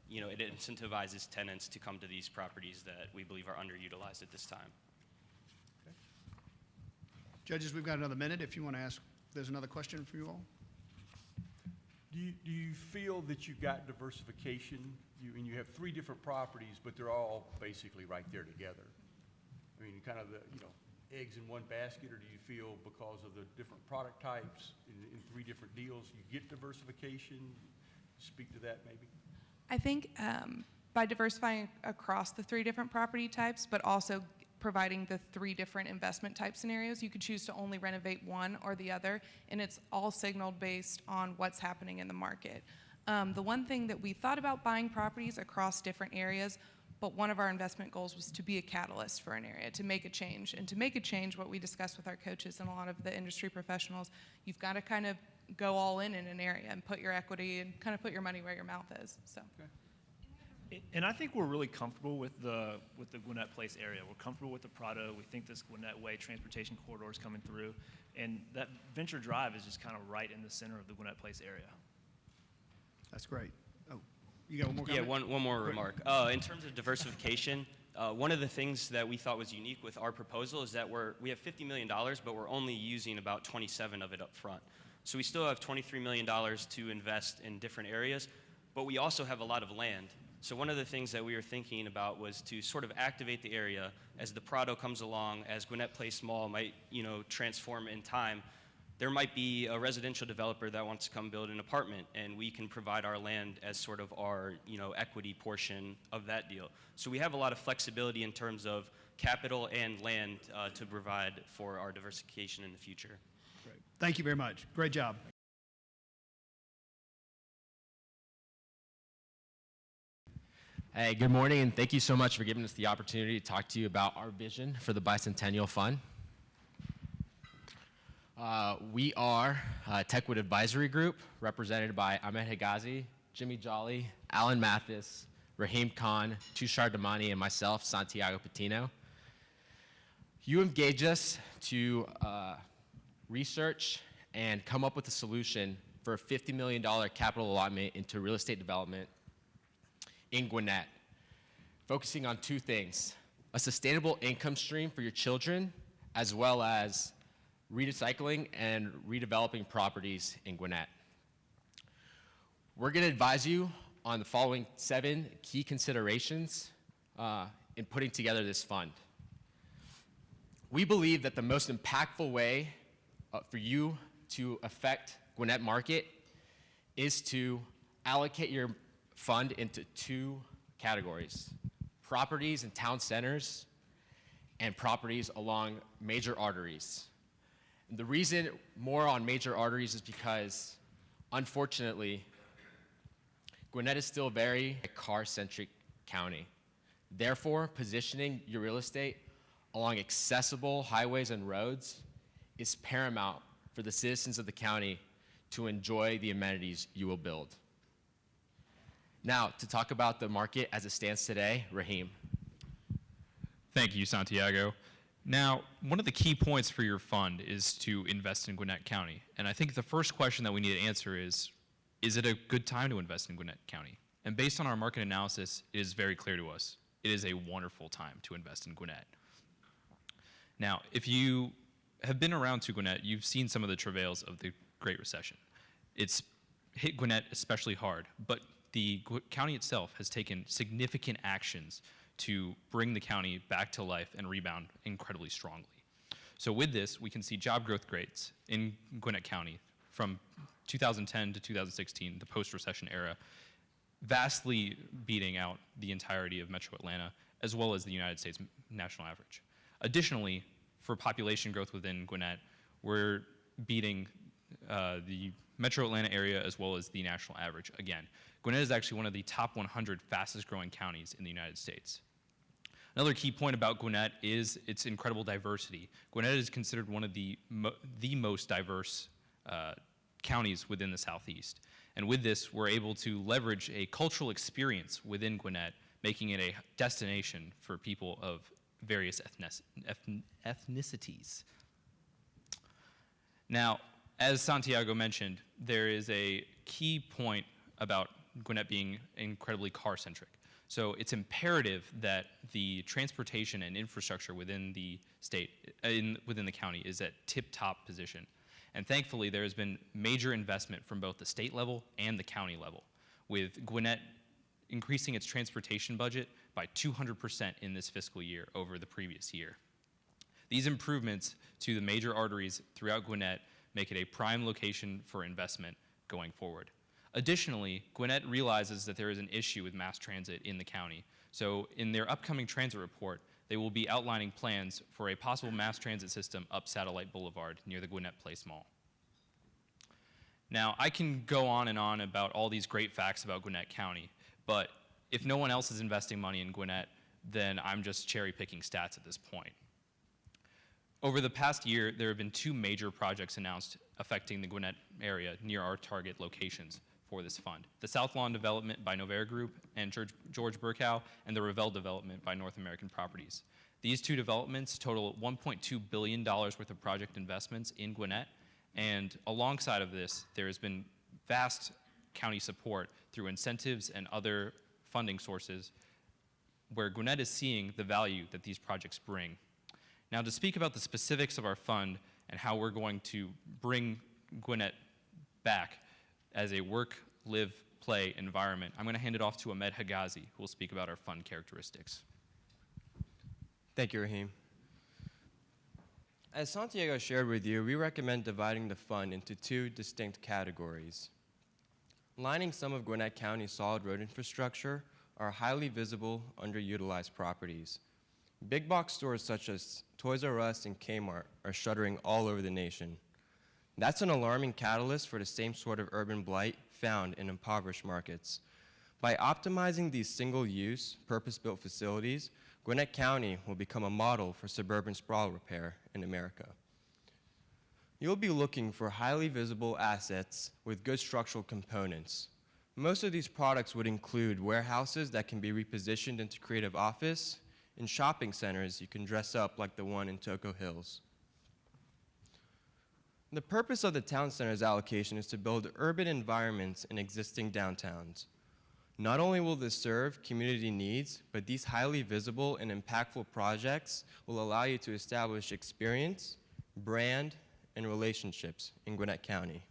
you know, it incentivizes tenants to come to these properties that we believe are underutilized at this time. Judges, we've got another minute if you want to ask. There's another question for you all. Do you feel that you got diversification? And you have 3 different properties, but they're all basically right there together. I mean, kind of the, you know, eggs in one basket, or do you feel because of the different product types in 3 different deals, you get diversification? Speak to that maybe. I think by diversifying across the 3 different property types, but also providing the 3 different investment type scenarios, you could choose to only renovate one or the other, and it's all signaled based on what's happening in the market. The one thing that we thought about buying properties across different areas, but one of our investment goals was to be a catalyst for an area, to make a change. And to make a change, what we discussed with our coaches and a lot of the industry professionals, you've got to kind of go all in an area and put your equity and kind of put your money where your mouth is. So. Okay. And I think we're really comfortable with the Gwinnett Place area. We're comfortable with the Prado. We think this Gwinnett Way transportation corridor is coming through. And that Venture Drive is just kind of right in the center of the Gwinnett Place area. That's great. Oh, you got one more comment? Yeah, one more remark. In terms of diversification, one of the things that we thought was unique with our proposal is that we have $50 million, but we're only using about 27 of it up front. So we still have $23 million to invest in different areas, but we also have a lot of land. So one of the things that we were thinking about was to sort of activate the area as the Prado comes along, as Gwinnett Place Mall might, you know, transform in time. There might be a residential developer that wants to come build an apartment, and we can provide our land as sort of our, you know, equity portion of that deal. So we have a lot of flexibility in terms of capital and land to provide for our diversification in the future. Great. Thank you very much. Great job. Hey, good morning, and thank you so much for giving us the opportunity to talk to you about our vision for the Bicentennial Fund. We are a TechWood Advisory Group represented by Ahmed Higazi, Jimmy Jolly, Alan Mathis, Raheem Khan, Tushar Damani, and myself, Santiago Patino. You engage us to research and come up with a solution for a $50 million capital allotment into real estate development in Gwinnett, focusing on two things: a sustainable income stream for your children, as well as recycling and redeveloping properties in Gwinnett. We're going to advise you on the following 7 key considerations in putting together this fund. We believe that the most impactful way for you to affect Gwinnett market is to allocate your fund into 2 categories: properties in town centers and properties along major arteries. And the reason more on major arteries is because, unfortunately, Gwinnett is still very a car-centric county. Therefore, positioning your real estate along accessible highways and roads is paramount for the citizens of the county to enjoy the amenities you will build. Now, to talk about the market as it stands today, Raheem. Thank you, Santiago. Now, one of the key points for your fund is to invest in Gwinnett County. And I think the first question that we need to answer is it a good time to invest in Gwinnett County? And based on our market analysis, it is very clear to us. It is a wonderful time to invest in Gwinnett. Now, if you have been around to Gwinnett, you've seen some of the travails of the Great Recession. It's hit Gwinnett especially hard, but the county itself has taken significant actions to bring the county back to life and rebound incredibly strongly. So with this, we can see job growth rates in Gwinnett County from 2010 to 2016, the post-recession era, vastly beating out the entirety of Metro Atlanta, as well as the United States national average. Additionally, for population growth within Gwinnett, we're beating the Metro Atlanta area as well as the national average again. Gwinnett is actually one of the top 100 fastest growing counties in the United States. Another key point about Gwinnett is its incredible diversity. Gwinnett is considered one of the most diverse counties within the Southeast. And with this, we're able to leverage a cultural experience within Gwinnett, making it a destination for people of various ethnicities. Now, as Santiago mentioned, there is a key point about Gwinnett being incredibly car-centric. So it's imperative that the transportation and infrastructure within the state, within the county, is at tip-top position. And thankfully, there has been major investment from both the state level and the county level, with Gwinnett increasing its transportation budget by 200% in this fiscal year over the previous year. These improvements to the major arteries throughout Gwinnett make it a prime location for investment going forward. Additionally, Gwinnett realizes that there is an issue with mass transit in the county. So in their upcoming transit report, they will be outlining plans for a possible mass transit system up Satellite Boulevard near the Gwinnett Place Mall. Now, I can go on and on about all these great facts about Gwinnett County, but if no one else is investing money in Gwinnett, then I'm just cherry-picking stats at this point. Over the past year, there have been 2 major projects announced affecting the Gwinnett area near our target locations for this fund: the South Lawn development by Novair Group and George Burkow, and the Revell development by North American Properties. These 2 developments total $1.2 billion worth of project investments in Gwinnett, and alongside of this, there has been vast county support through incentives and other funding sources where Gwinnett is seeing the value that these projects bring. Now, to speak about the specifics of our fund and how we're going to bring Gwinnett back as a work, live, play environment, I'm going to hand it off to Ahmed Higazi, who will speak about our fund characteristics. Thank you, Raheem. As Santiago shared with you, we recommend dividing the fund into 2 distinct categories. Lining some of Gwinnett County's solid road infrastructure are highly visible, underutilized properties. Big box stores such as Toys R Us and Kmart are shuttering all over the nation. That's an alarming catalyst for the same sort of urban blight found in impoverished markets. By optimizing these single-use, purpose-built facilities, Gwinnett County will become a model for suburban sprawl repair in America. You'll be looking for highly visible assets with good structural components. Most of these products would include warehouses that can be repositioned into creative office, and shopping centers you can dress up like the one in Toco Hills. The purpose of the town center's allocation is to build urban environments in existing downtowns. Not only will this serve community needs, but these highly visible and impactful projects will allow you to establish experience, brand, and relationships in Gwinnett County.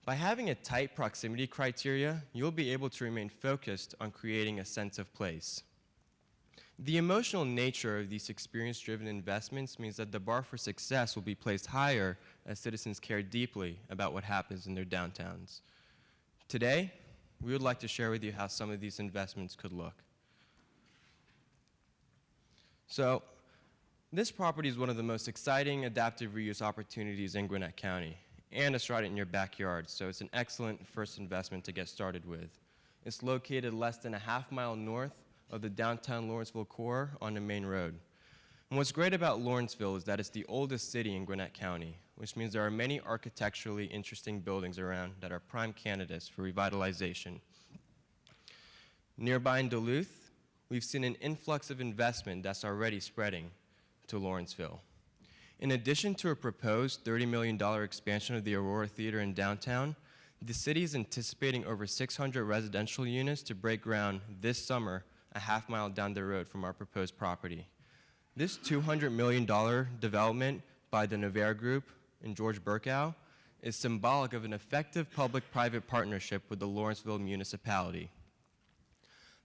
By having a tight proximity criteria, you'll be able to remain focused on creating a sense of place. The emotional nature of these experience-driven investments means that the bar for success will be placed higher as citizens care deeply about what happens in their downtowns. Today, we would like to share with you how some of these investments could look. So, this property is one of the most exciting adaptive reuse opportunities in Gwinnett County, and it's right in your backyard, so it's an excellent first investment to get started with. It's located less than a half-mile north of the downtown Lawrenceville core on the main road. And what's great about Lawrenceville is that it's the oldest city in Gwinnett County, which means there are many architecturally interesting buildings around that are prime candidates for revitalization. Nearby in Duluth, we've seen an influx of investment that's already spreading to Lawrenceville. In addition to a proposed $30 million expansion of the Aurora Theater in downtown, the city is anticipating over 600 residential units to break ground this summer a half-mile down the road from our proposed property. This $200 million development by the Nevera Group and George Burkow is symbolic of an effective public-private partnership with the Lawrenceville municipality.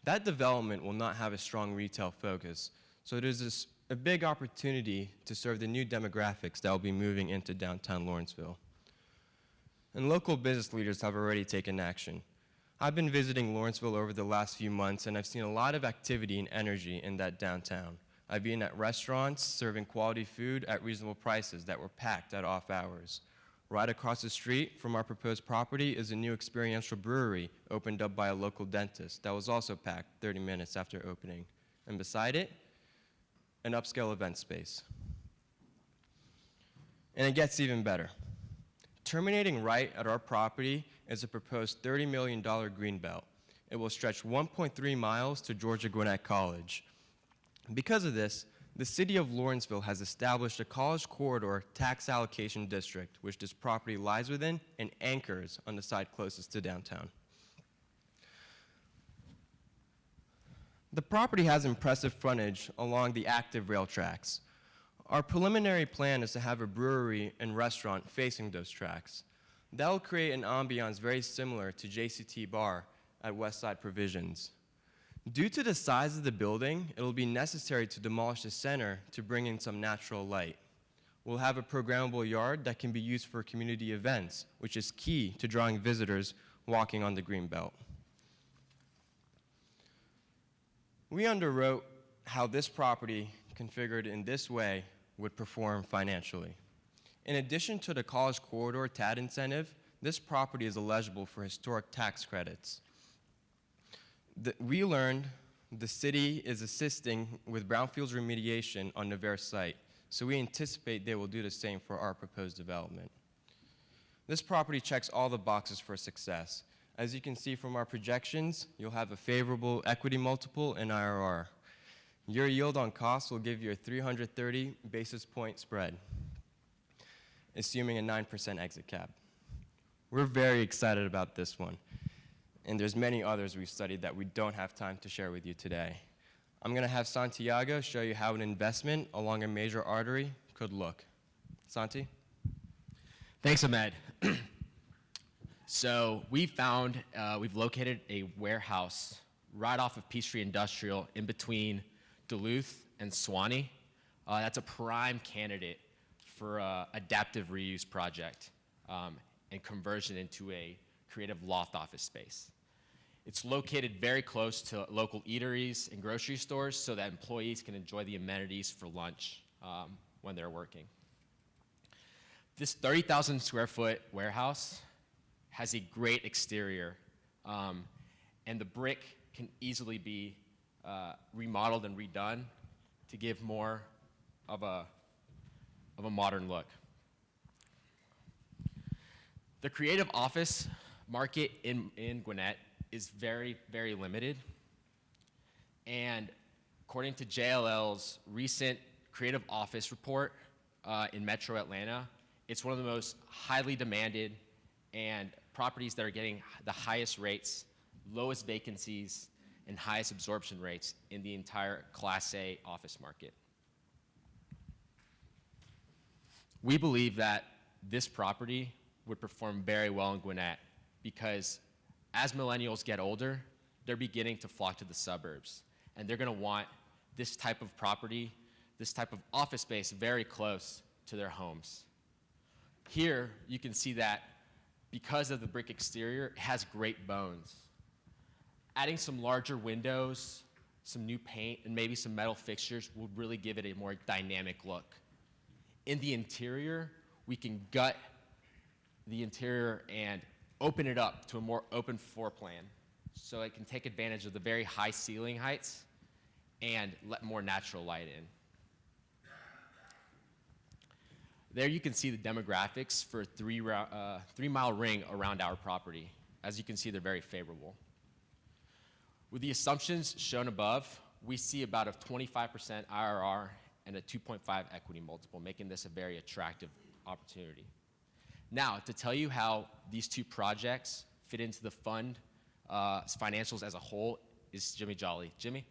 That development will not have a strong retail focus, so there's a big opportunity to serve the new demographics that will be moving into downtown Lawrenceville. And local business leaders have already taken action. I've been visiting Lawrenceville over the last few months, and I've seen a lot of activity and energy in that downtown. I've been at restaurants serving quality food at reasonable prices that were packed at off hours. Right across the street from our proposed property is a new experiential brewery opened up by a local dentist that was also packed 30 minutes after opening. And beside it, an upscale event space. And it gets even better. Terminating right at our property is a proposed $30 million greenbelt. It will stretch 1.3 miles to Georgia Gwinnett College. Because of this, the city of Lawrenceville has established a college corridor tax allocation district, which this property lies within and anchors on the side closest to downtown. The property has impressive frontage along the active rail tracks. Our preliminary plan is to have a brewery and restaurant facing those tracks. That will create an ambiance very similar to JCT Bar at Westside Provisions. Due to the size of the building, it will be necessary to demolish the center to bring in some natural light. We'll have a programmable yard that can be used for community events, which is key to drawing visitors walking on the Greenbelt. We underwrote how this property, configured in this way, would perform financially. In addition to the College Corridor TAD incentive, this property is eligible for historic tax credits. We learned the city is assisting with brownfields remediation on the Nevera site, so we anticipate they will do the same for our proposed development. This property checks all the boxes for success. As you can see from our projections, you'll have a favorable equity multiple and IRR. Your yield on cost will give you a 330 basis point spread, assuming a 9% exit cap. We're very excited about this one, and there's many others we've studied that we don't have time to share with you today. I'm gonna have Santiago show you how an investment along a major artery could look. Santi? Thanks, Ahmed. So we've located a warehouse right off of Peachtree Industrial in between Duluth and Suwanee. That's a prime candidate for an adaptive reuse project and conversion into a creative loft office space. It's located very close to local eateries and grocery stores so that employees can enjoy the amenities for lunch when they're working. This 30,000 square foot warehouse has a great exterior, and the brick can easily be remodeled and redone to give more of a modern look. The creative office market in Gwinnett is very, very limited, and according to JLL's recent creative office report in Metro Atlanta, It's one of the most highly demanded and properties that are getting the highest rates, lowest vacancies, and highest absorption rates in the entire Class A office market. We believe that this property would perform very well in Gwinnett because as millennials get older, they're beginning to flock to the suburbs, and they're gonna want this type of property, this type of office space very close to their homes. Here, you can see that because of the brick exterior, it has great bones. Adding some larger windows, some new paint, and maybe some metal fixtures will really give it a more dynamic look. In the interior, we can gut the interior and open it up to a more open floor plan so it can take advantage of the very high ceiling heights and let more natural light in. There you can see the demographics for a 3-mile ring around our property. As you can see, they're very favorable. With the assumptions shown above, we see about a 25% IRR and a 2.5 equity multiple, making this a very attractive opportunity. Now, to tell you how these two projects fit into the fund financials as a whole is Jimmy Jolly. Jimmy?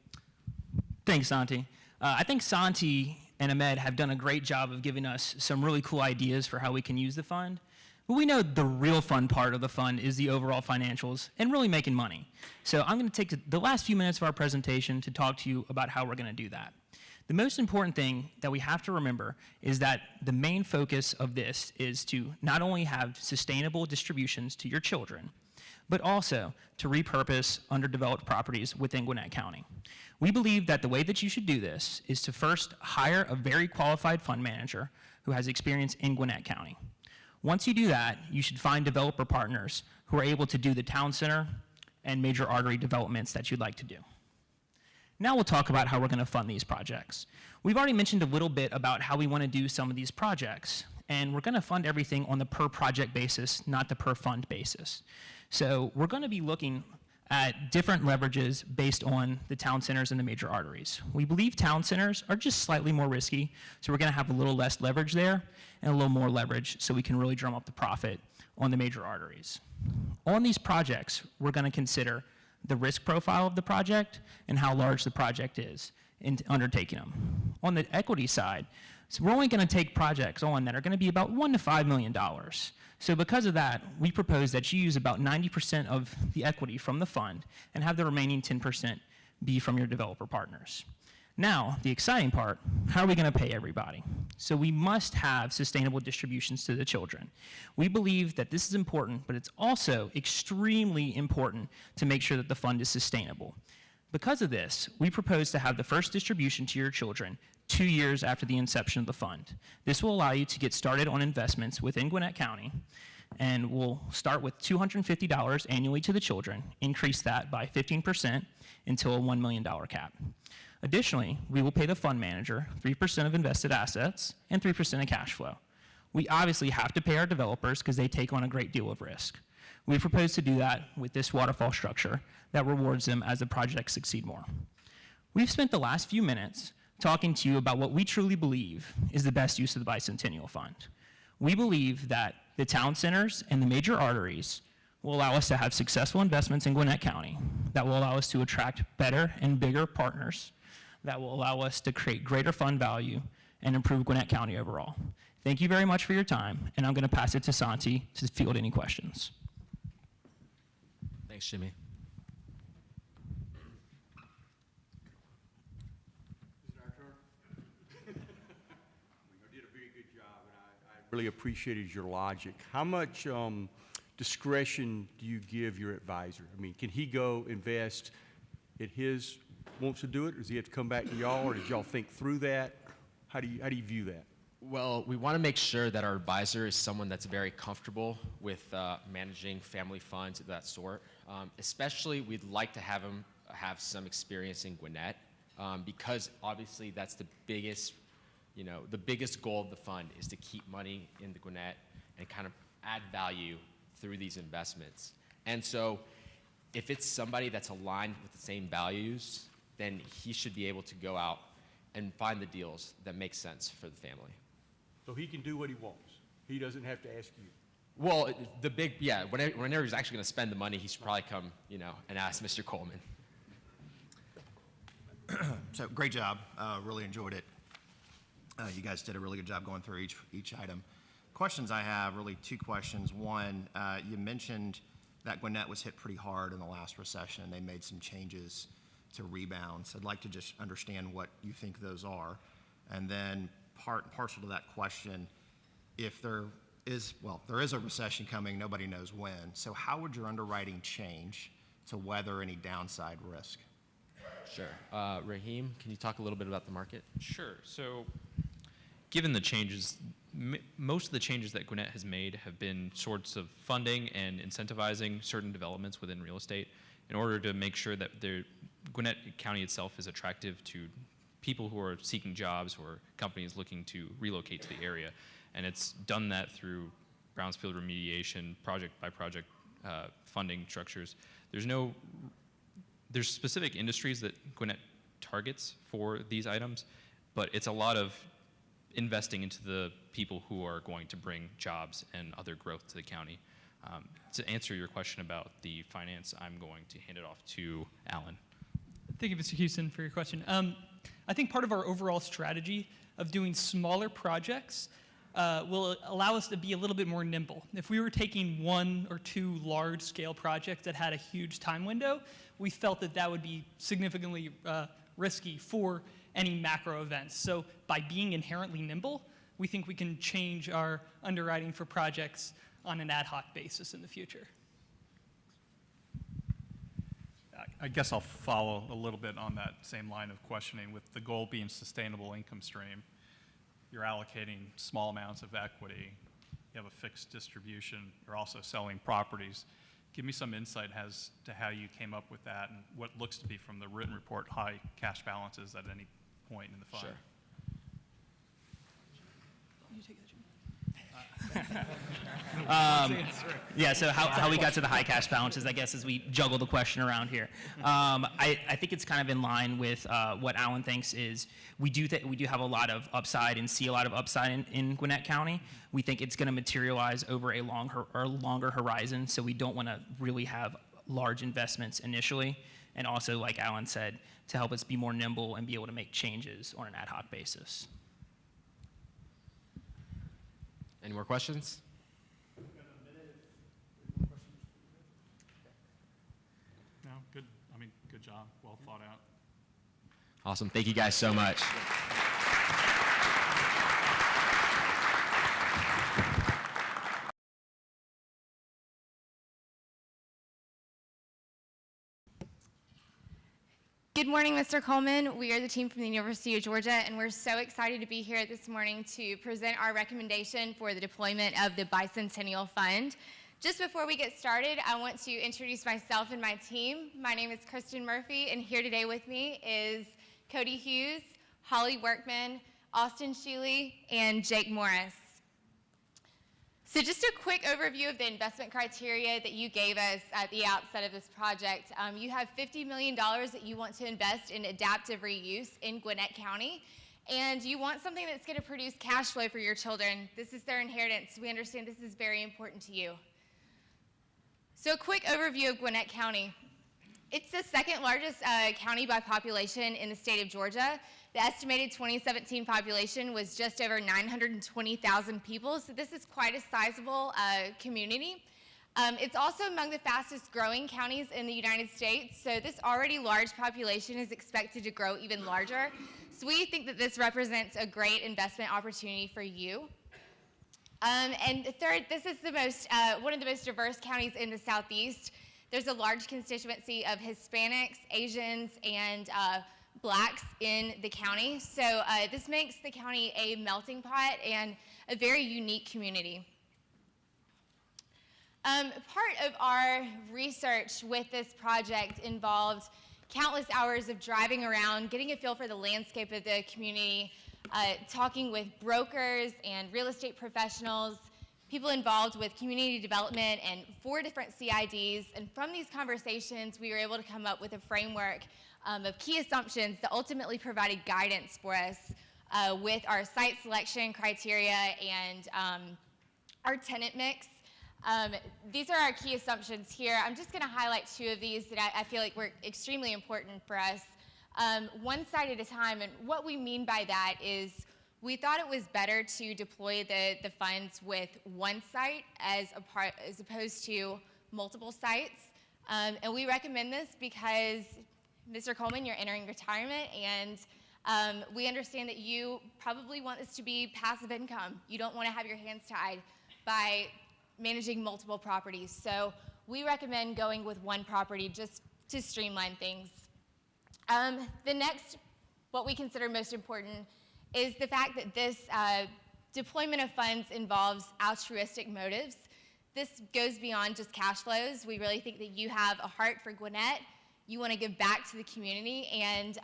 Thanks, Santi. I think Santi and Ahmed have done a great job of giving us some really cool ideas for how we can use the fund. But we know the real fun part of the fund is the overall financials and really making money. So I'm going to take the last few minutes of our presentation to talk to you about how we're going to do that. The most important thing that we have to remember is that the main focus of this is to not only have sustainable distributions to your children, but also to repurpose underdeveloped properties within Gwinnett County. We believe that the way that you should do this is to first hire a very qualified fund manager who has experience in Gwinnett County. Once you do that, you should find developer partners who are able to do the town center and major artery developments that you'd like to do. Now we'll talk about how we're going to fund these projects. We've already mentioned a little bit about how we want to do some of these projects, and we're going to fund everything on the per project basis, not the per fund basis. So we're going to be looking at different leverages based on the town centers and the major arteries. We believe town centers are just slightly more risky, so we're going to have a little less leverage there and a little more leverage so we can really drum up the profit on the major arteries. On these projects, we're going to consider the risk profile of the project and how large the project is in undertaking them. On the equity side, so we're only going to take projects on that are going to be about $1 to $5 million. So because of that, we propose that you use about 90% of the equity from the fund and have the remaining 10% be from your developer partners. Now, the exciting part, how are we going to pay everybody? So we must have sustainable distributions to the children. We believe that this is important, but it's also extremely important to make sure that the fund is sustainable. Because of this, we propose to have the first distribution to your children 2 years after the inception of the fund. This will allow you to get started on investments within Gwinnett County, and we'll start with $250 annually to the children, increase that by 15% until a $1 million cap. Additionally, we will pay the fund manager 3% of invested assets and 3% of cash flow. We obviously have to pay our developers because they take on a great deal of risk. We propose to do that with this waterfall structure that rewards them as the projects succeed more. We've spent the last few minutes talking to you about what we truly believe is the best use of the Bicentennial Fund. We believe that the town centers and the major arteries will allow us to have successful investments in Gwinnett County that will allow us to attract better and bigger partners that will allow us to create greater fund value and improve Gwinnett County overall. Thank you very much for your time, and I'm going to pass it to Santi to field any questions. Thanks, Jimmy. Really appreciated your logic. How much discretion do you give your advisor? I mean, can he go invest at his wants to do it, or does he have to come back to y'all, or did y'all think through that? How do you view that? Well, we want to make sure that our advisor is someone that's very comfortable with managing family funds of that sort. Especially, we'd like to have him have some experience in Gwinnett, because obviously that's the biggest, the biggest goal of the fund is to keep money in the Gwinnett and kind of add value through these investments. And so, if it's somebody that's aligned with the same values, then he should be able to go out and find the deals that make sense for the family. So he can do what he wants. He doesn't have to ask you. Well, whenever he's actually going to spend the money, he should probably come, and ask Mr. Coleman. So great job. Really enjoyed it. You guys did a really good job going through each item. Questions I have, really two questions. One, you mentioned that Gwinnett was hit pretty hard in the last recession. They made some changes to rebound. So I'd like to just understand what you think those are. And then partial to that question, if there is a recession coming, nobody knows when. So how would your underwriting change to weather any downside risk? Sure. Raheem, can you talk a little bit about the market? Sure. So, given the changes, most of the changes that Gwinnett has made have been sorts of funding and incentivizing certain developments within real estate in order to make sure that Gwinnett County itself is attractive to people who are seeking jobs or companies looking to relocate to the area. And it's done that through brownfield remediation, project by project funding structures. There's specific industries that Gwinnett targets for these items, but it's a lot of investing into the people who are going to bring jobs and other growth to the county. To answer your question about the finance, I'm going to hand it off to Alan. Thank you, Mr. Houston, for your question. I think part of our overall strategy of doing smaller projects will allow us to be a little bit more nimble. If we were taking one or two large-scale projects that had a huge time window, we felt that would be significantly risky for any macro events. So by being inherently nimble, we think we can change our underwriting for projects on an ad hoc basis in the future. I guess I'll follow a little bit on that same line of questioning, with the goal being sustainable income stream. You're allocating small amounts of equity. You have a fixed distribution. You're also selling properties. Give me some insight as to how you came up with that and what looks to be, from the written report, high cash balances at any point in the fund. Sure. You take that, Jimmy. Yeah, so how we got to the high cash balances, I guess, as we juggle the question around here. I think it's kind of in line with what Alan thinks is we do have a lot of upside and see a lot of upside in Gwinnett County. We think it's going to materialize over a longer horizon, so we don't want to really have large investments initially. And also, like Alan said, to help us be more nimble and be able to make changes on an ad hoc basis. Any more questions? No, good. I mean, good job. Well thought out. Awesome. Thank you guys so much. Good morning, Mr. Coleman. We are the team from the University of Georgia, and we're so excited to be here this morning to present our recommendation for the deployment of the Bicentennial Fund. Just before we get started, I want to introduce myself and my team. My name is Kristen Murphy, and here today with me is Cody Hughes, Holly Workman, Austin Sheely, and Jake Morris. So just a quick overview of the investment criteria that you gave us at the outset of this project. You have $50 million that you want to invest in adaptive reuse in Gwinnett County, and you want something that's going to produce cash flow for your children. This is their inheritance. We understand this is very important to you. So a quick overview of Gwinnett County. It's the second largest county by population in the state of Georgia. The estimated 2017 population was just over 920,000 people, so this is quite a sizable community. It's also among the fastest growing counties in the United States, so this already large population is expected to grow even larger. So we think that this represents a great investment opportunity for you. And third, this is one of the most diverse counties in the Southeast. There's a large constituency of Hispanics, Asians, and Blacks in the county. So this makes the county a melting pot and a very unique community. Part of our research with this project involved countless hours of driving around, getting a feel for the landscape of the community, talking with brokers and real estate professionals, people involved with community development, and 4 different CIDs. And from these conversations, we were able to come up with a framework of key assumptions that ultimately provided guidance for us with our site selection criteria and Our tenant mix. These are our key assumptions here. I'm just going to highlight two of these that I feel like were extremely important for us. One site at a time, and what we mean by that is we thought it was better to deploy the funds with one site as opposed to multiple sites. And we recommend this because, Mr. Coleman, you're entering retirement, and we understand that you probably want this to be passive income. You don't want to have your hands tied by managing multiple properties. So we recommend going with one property just to streamline things. The next, what we consider most important, is the fact that this deployment of funds involves altruistic motives. This goes beyond just cash flows. We really think that you have a heart for Gwinnett. You want to give back to the community. And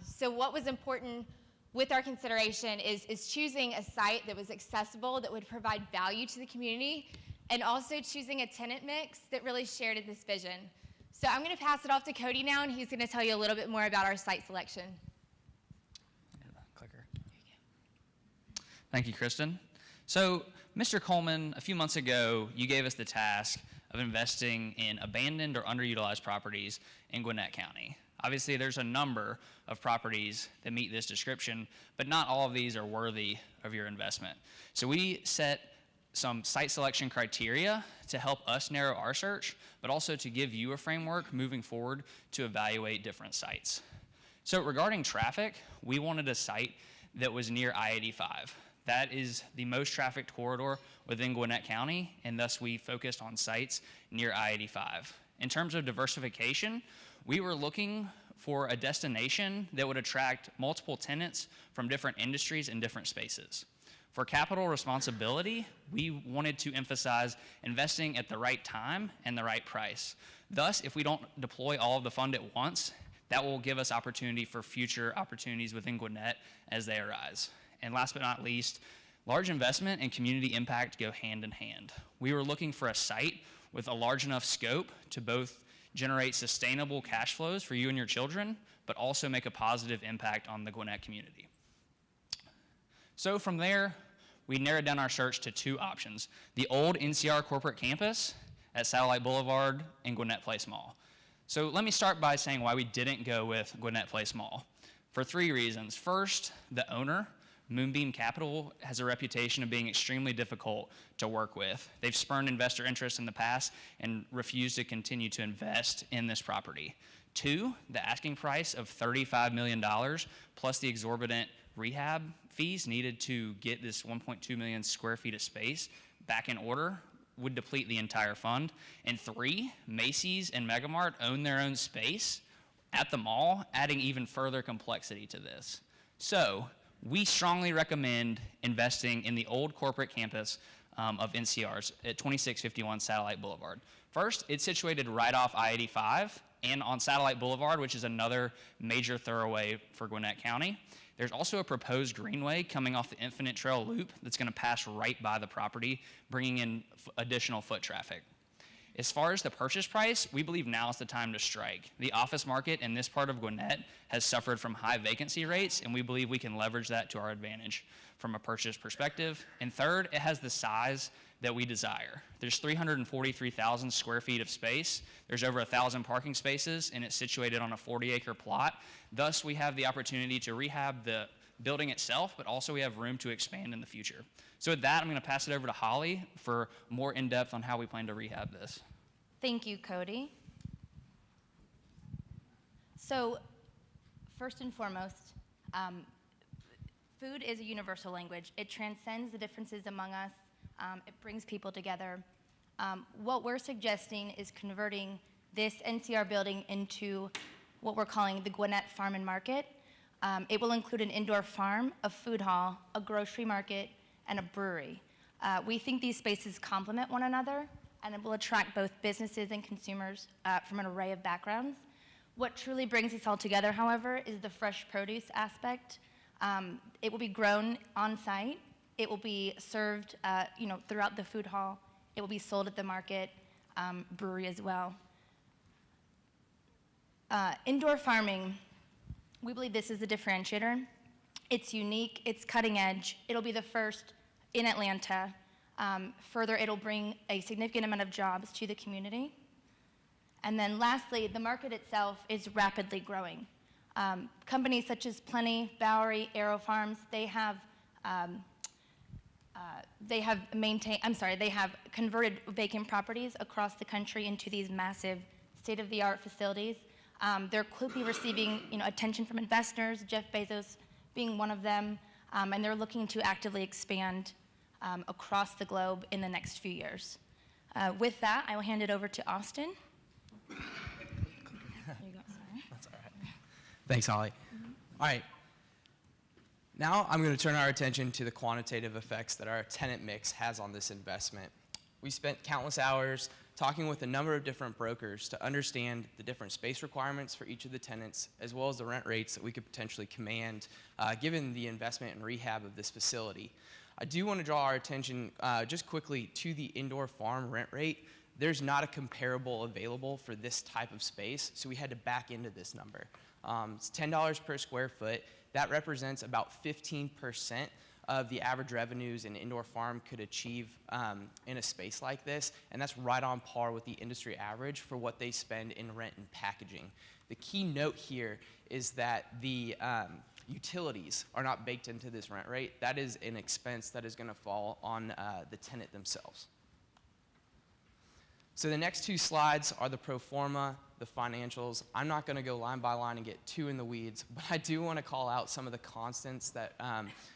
so what was important with our consideration is choosing a site that was accessible, that would provide value to the community, and also choosing a tenant mix that really shared in this vision. So I'm going to pass it off to Cody now, and he's going to tell you a little bit more about our site selection. Clicker. Thank you, Kristen. So, Mr. Coleman, a few months ago, you gave us the task of investing in abandoned or underutilized properties in Gwinnett County. Obviously, there's a number of properties that meet this description, but not all of these are worthy of your investment. So we set some site selection criteria to help us narrow our search, but also to give you a framework moving forward to evaluate different sites. So regarding traffic, we wanted a site that was near I-85. That is the most trafficked corridor within Gwinnett County, and thus we focused on sites near I-85. In terms of diversification, we were looking for a destination that would attract multiple tenants from different industries and different spaces. For capital responsibility, we wanted to emphasize investing at the right time and the right price. Thus, if we don't deploy all of the fund at once, that will give us opportunity for future opportunities within Gwinnett as they arise. And last but not least, large investment and community impact go hand in hand. We were looking for a site with a large enough scope to both generate sustainable cash flows for you and your children, but also make a positive impact on the Gwinnett community. So from there, we narrowed down our search to two options: the old NCR corporate campus at Satellite Boulevard and Gwinnett Place Mall. So let me start by saying why we didn't go with Gwinnett Place Mall. For three reasons. First, the owner, Moonbeam Capital, has a reputation of being extremely difficult to work with. They've spurned investor interest in the past and refused to continue to invest in this property. Two, the asking price of $35 million plus the exorbitant rehab fees needed to get this 1.2 million square feet of space back in order would deplete the entire fund. And three, Macy's and Megamart own their own space at the mall, adding even further complexity to this. So we strongly recommend investing in the old corporate campus of NCR's at 2651 Satellite Boulevard. First, it's situated right off I-85 and on Satellite Boulevard, which is another major thoroughway for Gwinnett County. There's also a proposed greenway coming off the Infinite Trail Loop that's going to pass right by the property, bringing in additional foot traffic. As far as the purchase price, we believe now is the time to strike. The office market in this part of Gwinnett has suffered from high vacancy rates, and we believe we can leverage that to our advantage from a purchase perspective. And third, it has the size that we desire. There's 343,000 square feet of space. There's over 1,000 parking spaces, and it's situated on a 40-acre plot. Thus, we have the opportunity to rehab the building itself, but also we have room to expand in the future. So with that, I'm going to pass it over to Holly for more in-depth on how we plan to rehab this. Thank you, Cody. So first and foremost, food is a universal language. It transcends the differences among us. It brings people together. What we're suggesting is converting this NCR building into what we're calling the Gwinnett Farm and Market. It will include an indoor farm, a food hall, a grocery market, and a brewery. We think these spaces complement one another, and it will attract both businesses and consumers from an array of backgrounds. What truly brings us all together, however, is the fresh produce aspect. It will be grown on site. It will be served throughout the food hall. It will be sold at the market, brewery as well. Indoor farming, we believe this is a differentiator. It's unique, it's cutting edge. It'll be the first in Atlanta. Further, it'll bring a significant amount of jobs to the community. And then lastly, the market itself is rapidly growing. Companies such as Plenty, Bowery, Aero Farms, they have converted vacant properties across the country into these massive state-of-the-art facilities. They're quickly receiving, attention from investors, Jeff Bezos being one of them, and they're looking to actively expand across the globe in the next few years. With that, I will hand it over to Austin. There you go, sorry. That's all right. Thanks, Holly. All right. Now I'm going to turn our attention to the quantitative effects that our tenant mix has on this investment. We spent countless hours talking with a number of different brokers to understand the different space requirements for each of the tenants, as well as the rent rates that we could potentially command given the investment and rehab of this facility. I do want to draw our attention just quickly to the indoor farm rent rate. There's not a comparable available for this type of space, so we had to back into this number. It's $10 per square foot. That represents about 15% of the average revenues an indoor farm could achieve in a space like this, and that's right on par with the industry average for what they spend in rent and packaging. The key note here is that the utilities are not baked into this rent rate. That is an expense that is going to fall on the tenant themselves. So the next two slides are the pro forma, the financials. I'm not going to go line by line and get too in the weeds, but I do want to call out some of the constants that,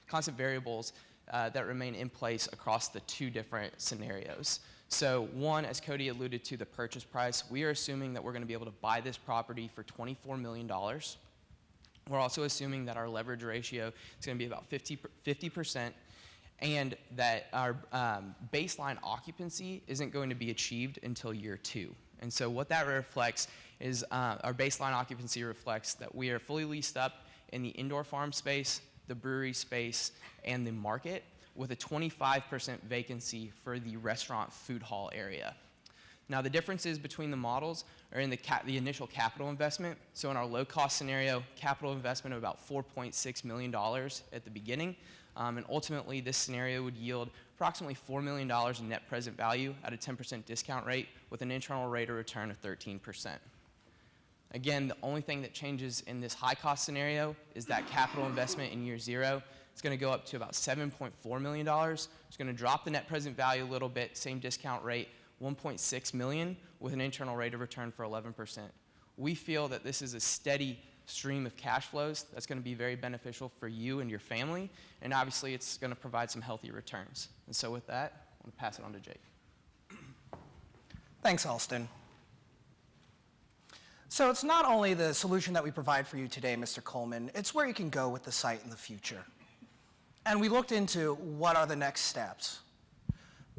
constant variables that remain in place across the two different scenarios. So one, as Cody alluded to, the purchase price, we are assuming that we're going to be able to buy this property for $24 million. We're also assuming that our leverage ratio is going to be about 50%, and that our baseline occupancy isn't going to be achieved until year 2. And so what that reflects is our baseline occupancy reflects that we are fully leased up in the indoor farm space, the brewery space, and the market, with a 25% vacancy for the restaurant food hall area. Now, the differences between the models are in the initial capital investment. So in our low-cost scenario, capital investment of about $4.6 million at the beginning. And ultimately, this scenario would yield approximately $4 million in net present value at a 10% discount rate with an internal rate of return of 13%. Again, the only thing that changes in this high-cost scenario is that capital investment in year 0. It's going to go up to about $7.4 million. It's going to drop the net present value a little bit, same discount rate, $1.6 million with an internal rate of return for 11%. We feel that this is a steady stream of cash flows that's going to be very beneficial for you and your family, and obviously it's going to provide some healthy returns. And so with that, I'm going to pass it on to Jake. Thanks, Alston. So it's not only the solution that we provide for you today, Mr. Coleman, it's where you can go with the site in the future. And we looked into what are the next steps.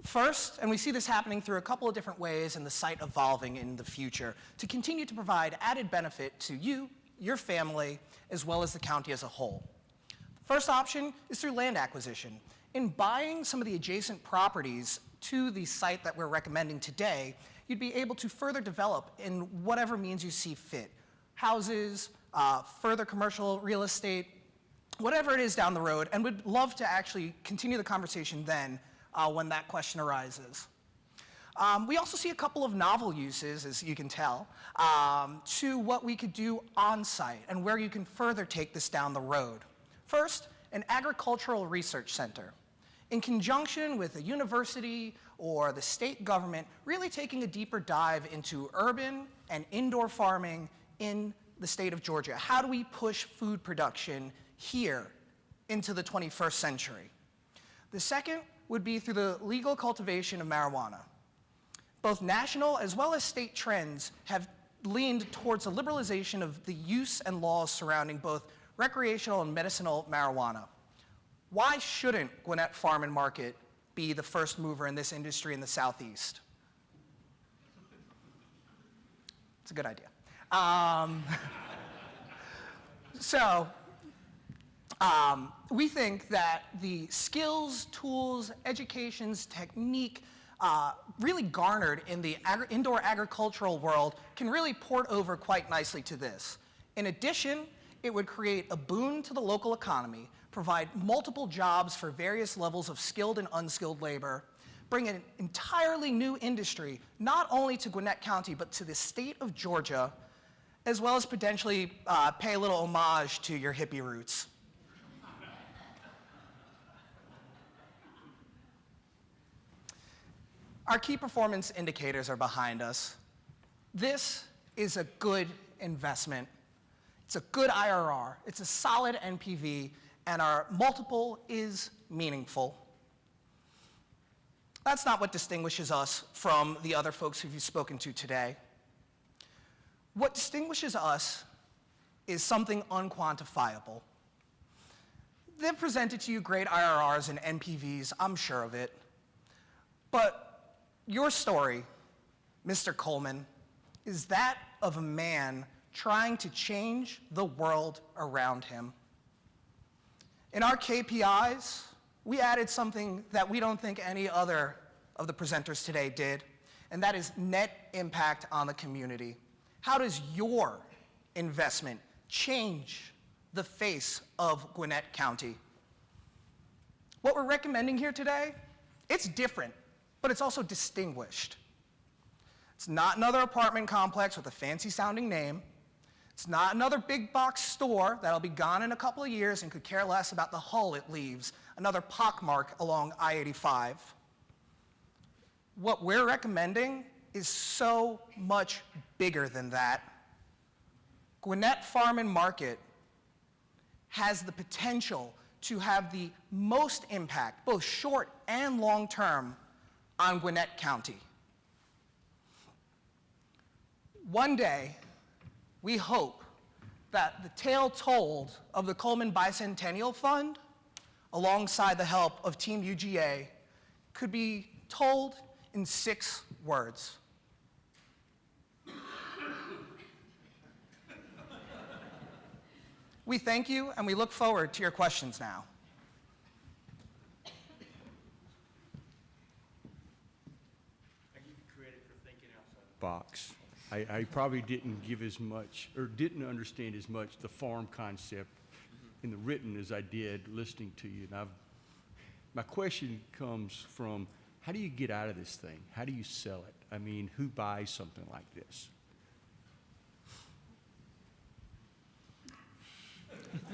First, and we see this happening through a couple of different ways and the site evolving in the future to continue to provide added benefit to you, your family, as well as the county as a whole. First option is through land acquisition. In buying some of the adjacent properties to the site that we're recommending today, you'd be able to further develop in whatever means you see fit. Houses, further commercial real estate, whatever it is down the road, and would love to actually continue the conversation then when that question arises. We also see a couple of novel uses, as you can tell, to what we could do on-site and where you can further take this down the road. First, an agricultural research center. In conjunction with a university or the state government, really taking a deeper dive into urban and indoor farming in the state of Georgia. How do we push food production here into the 21st century? The second would be through the legal cultivation of marijuana. Both national as well as state trends have leaned towards a liberalization of the use and laws surrounding both recreational and medicinal marijuana. Why shouldn't Gwinnett Farm and Market be the first mover in this industry in the Southeast? It's a good idea. We think that the skills, tools, educations, technique really garnered in the indoor agricultural world can really port over quite nicely to this. In addition, it would create a boon to the local economy, provide multiple jobs for various levels of skilled and unskilled labor, bring an entirely new industry, not only to Gwinnett County, but to the state of Georgia, as well as potentially pay a little homage to your hippie roots. Our key performance indicators are behind us. This is a good investment. It's a good IRR. It's a solid NPV, and our multiple is meaningful. That's not what distinguishes us from the other folks who you've spoken to today. What distinguishes us is something unquantifiable. They've presented to you great IRRs and NPVs, I'm sure of it. But your story, Mr. Coleman, is that of a man trying to change the world around him. In our KPIs, we added something that we don't think any other of the presenters today did, and that is net impact on the community. How does your investment change the face of Gwinnett County? What we're recommending here today, it's different, but it's also distinguished. It's not another apartment complex with a fancy sounding name. It's not another big box store that'll be gone in a couple of years and could care less about the hull it leaves, another pockmark along I-85. What we're recommending is so much bigger than that. Gwinnett Farm and Market has the potential to have the most impact, both short and long term, on Gwinnett County. One day, we hope that the tale told of the Coleman Bicentennial Fund, alongside the help of Team UGA, could be told in 6 words. We thank you, and we look forward to your questions now. I give you credit for thinking outside the box. I probably didn't give as much, or didn't understand as much the farm concept in the written as I did listening to you. And my question comes from, how do you get out of this thing? How do you sell it? I mean, who buys something like this?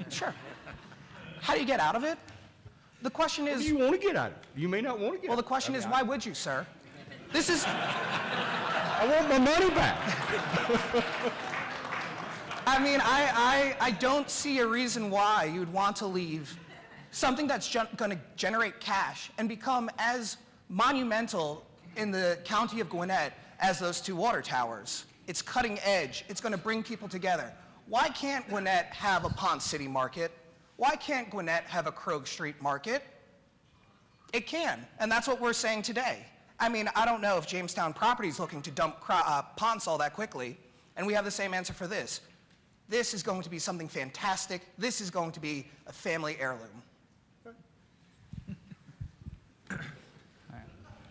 Sure. How do you get out of it? The question is... What do you want to get out of it? You may not want to get out of it. Well, the question is, why would you, sir? This is... I want my money back. I mean, I don't see a reason why you'd want to leave something that's going to generate cash and become as monumental in the county of Gwinnett as those 2 water towers. It's cutting edge. It's going to bring people together. Why can't Gwinnett have a Ponce City market? Why can't Gwinnett have a Krog Street market? It can, and that's what we're saying today. I mean, I don't know if Jamestown Property is looking to dump Ponce all that quickly, and we have the same answer for this. This is going to be something fantastic. This is going to be a family heirloom.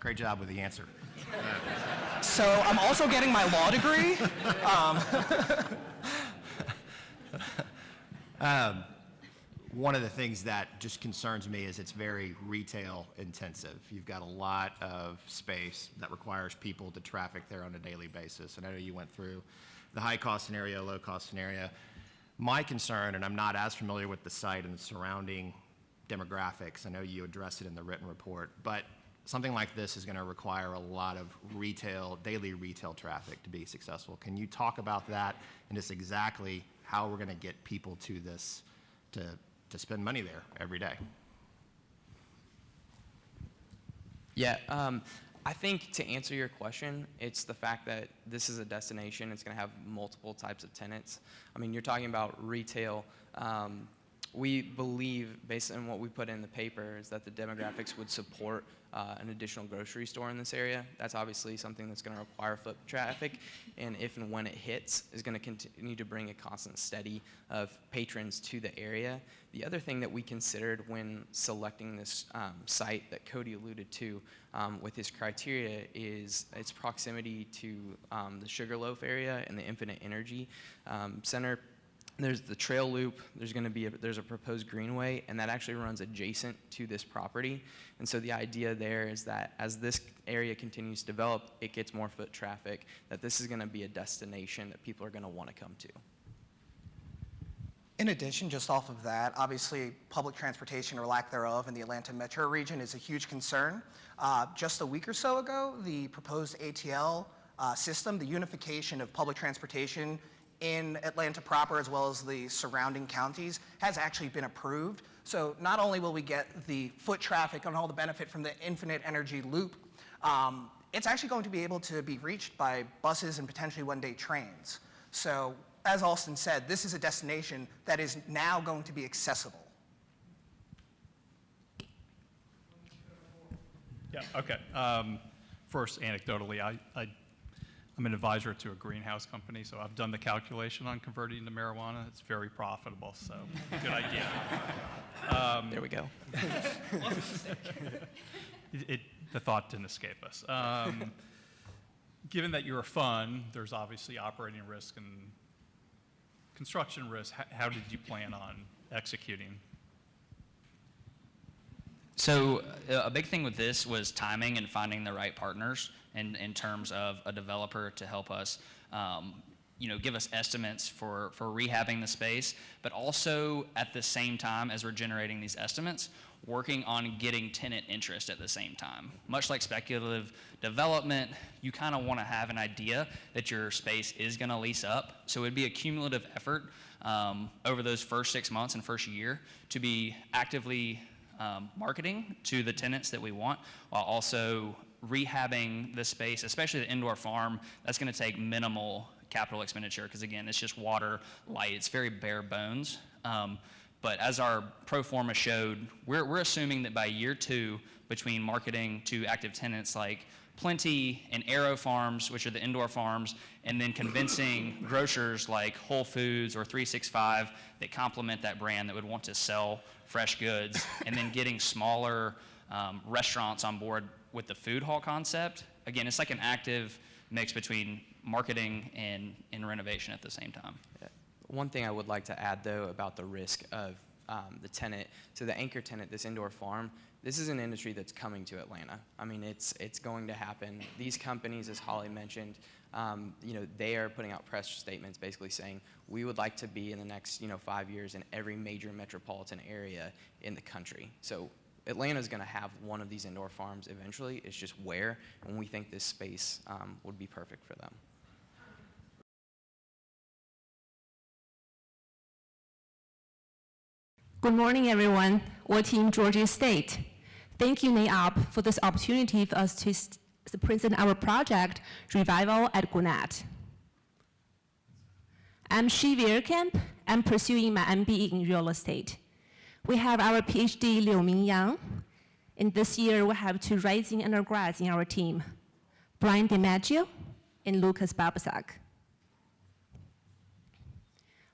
Great job with the answer. So I'm also getting my law degree. One of the things that just concerns me is it's very retail intensive. You've got a lot of space that requires people to traffic there on a daily basis. And I know you went through the high cost scenario, low cost scenario. My concern, and I'm not as familiar with the site and the surrounding demographics, I know you addressed it in the written report, but something like this is going to require a lot of retail, daily retail traffic to be successful. Can you talk about that and just exactly how we're going to get people to this, to spend money there every day? Yeah, I think to answer your question, it's the fact that this is a destination. It's going to have multiple types of tenants. I mean, you're talking about retail. We believe, based on what we put in the paper, is that the demographics would support an additional grocery store in this area. That's obviously something that's going to require foot traffic, and if and when it hits, is going to continue to bring a constant steady of patrons to the area. The other thing that we considered when selecting this site that Cody alluded to with his criteria is its proximity to the Sugarloaf area and the Infinite Energy Center. There's the trail loop, there's a proposed greenway, and that actually runs adjacent to this property. And so the idea there is that as this area continues to develop, it gets more foot traffic, that this is gonna be a destination that people are gonna wanna come to. In addition, just off of that, obviously public transportation or lack thereof in the Atlanta metro region is a huge concern. Just a week or so ago, the proposed ATL system, the unification of public transportation in Atlanta proper as well as the surrounding counties, has actually been approved. So not only will we get the foot traffic and all the benefit from the infinite energy loop, it's actually going to be able to be reached by buses and potentially one-day trains. So as Alston said, this is a destination that is now going to be accessible. Yeah, okay. First, anecdotally, I'm an advisor to a greenhouse company, so I've done the calculation on converting to marijuana. It's very profitable, so good idea. There we go. The thought didn't escape us. Given that you're a fund, there's obviously operating risk and construction risk. How did you plan on executing? So a big thing with this was timing and finding the right partners in terms of a developer to help us, give us estimates for rehabbing the space, but also at the same time as we're generating these estimates, working on getting tenant interest at the same time. Much like speculative development, you kind of want to have an idea that your space is going to lease up. So it'd be a cumulative effort over those first 6 months and first year to be actively marketing to the tenants that we want, while also rehabbing the space, especially the indoor farm. That's going to take minimal capital expenditure because, again, it's just water, light. It's very bare bones. But as our pro forma showed, we're assuming that by year 2, between marketing to active tenants like Plenty and Arrow Farms, which are the indoor farms, and then convincing grocers like Whole Foods or 365 that complement that brand that would want to sell fresh goods, and then getting smaller restaurants on board with the food hall concept. Again, it's like an active mix between marketing and renovation at the same time. Yeah. One thing I would like to add, though, about the risk of the tenant, to the anchor tenant, this indoor farm, this is an industry that's coming to Atlanta. I mean, it's going to happen. These companies, as Holly mentioned, they are putting out press statements basically saying, we would like to be in the next 5 years in every major metropolitan area in the country. So Atlanta's going to have one of these indoor farms eventually. It's just where, and we think this space would be perfect for them. Good morning, everyone. We're Team Georgia State. Thank you, NAIOP, for this opportunity for us to present our project, Revival at Gwinnett. I'm Shi Veerkamp. I'm pursuing my MBA in real estate. We have our PhD, Liu Mingyang, and this year we have 2 rising undergrads in our team, Brian DiMaggio and Lucas Babasak.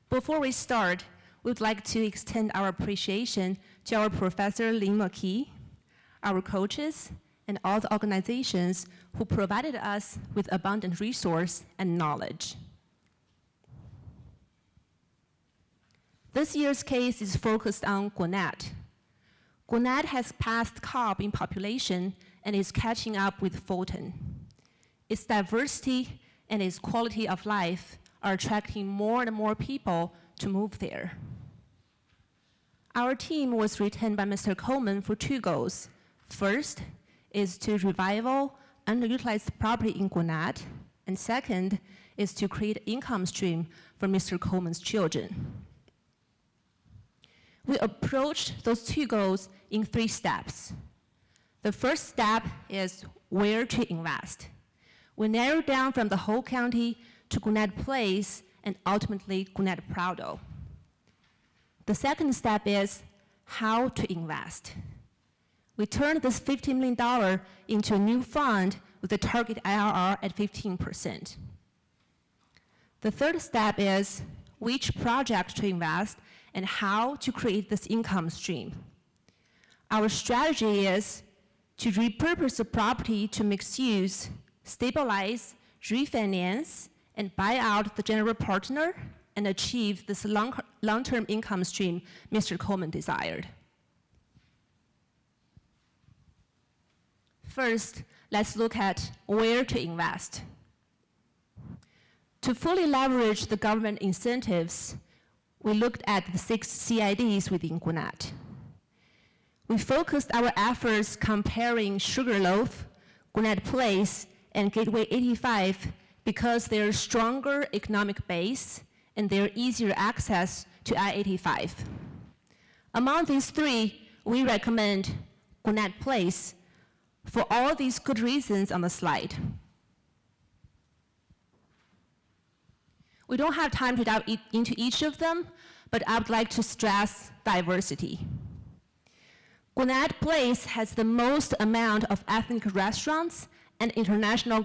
Before we start, we'd like to extend our appreciation to our Professor Lynn McKee, our coaches, and all the organizations who provided us with abundant resource and knowledge. This year's case is focused on Gwinnett. Gwinnett has passed Cobb in population and is catching up with Fulton. Its diversity and its quality of life are attracting more and more people to move there. Our team was retained by Mr. Coleman for 2 goals. First is to revival underutilized property in Gwinnett, and second is to create an income stream for Mr. Coleman's children. We approached those 2 goals in 3 steps. The first step is where to invest. We narrowed down from the whole county to Gwinnett Place and ultimately Gwinnett Prado. The second step is how to invest. We turned this $15 million into a new fund with a target IRR at 15%. The third step is which project to invest and how to create this income stream. Our strategy is to repurpose the property to mixed use, stabilize, refinance, and buy out the general partner and achieve this long-term income stream Mr. Coleman desired. First, let's look at where to invest. To fully leverage the government incentives, we looked at the 6 CIDs within Gwinnett. We focused our efforts comparing Sugarloaf, Gwinnett Place, and Gateway 85 because they're stronger economic base and they're easier access to I-85. Among these 3, we recommend Gwinnett Place for all these good reasons on the slide. We don't have time to dive into each of them, but I would like to stress diversity. Gwinnett Place has the most amount of ethnic restaurants and international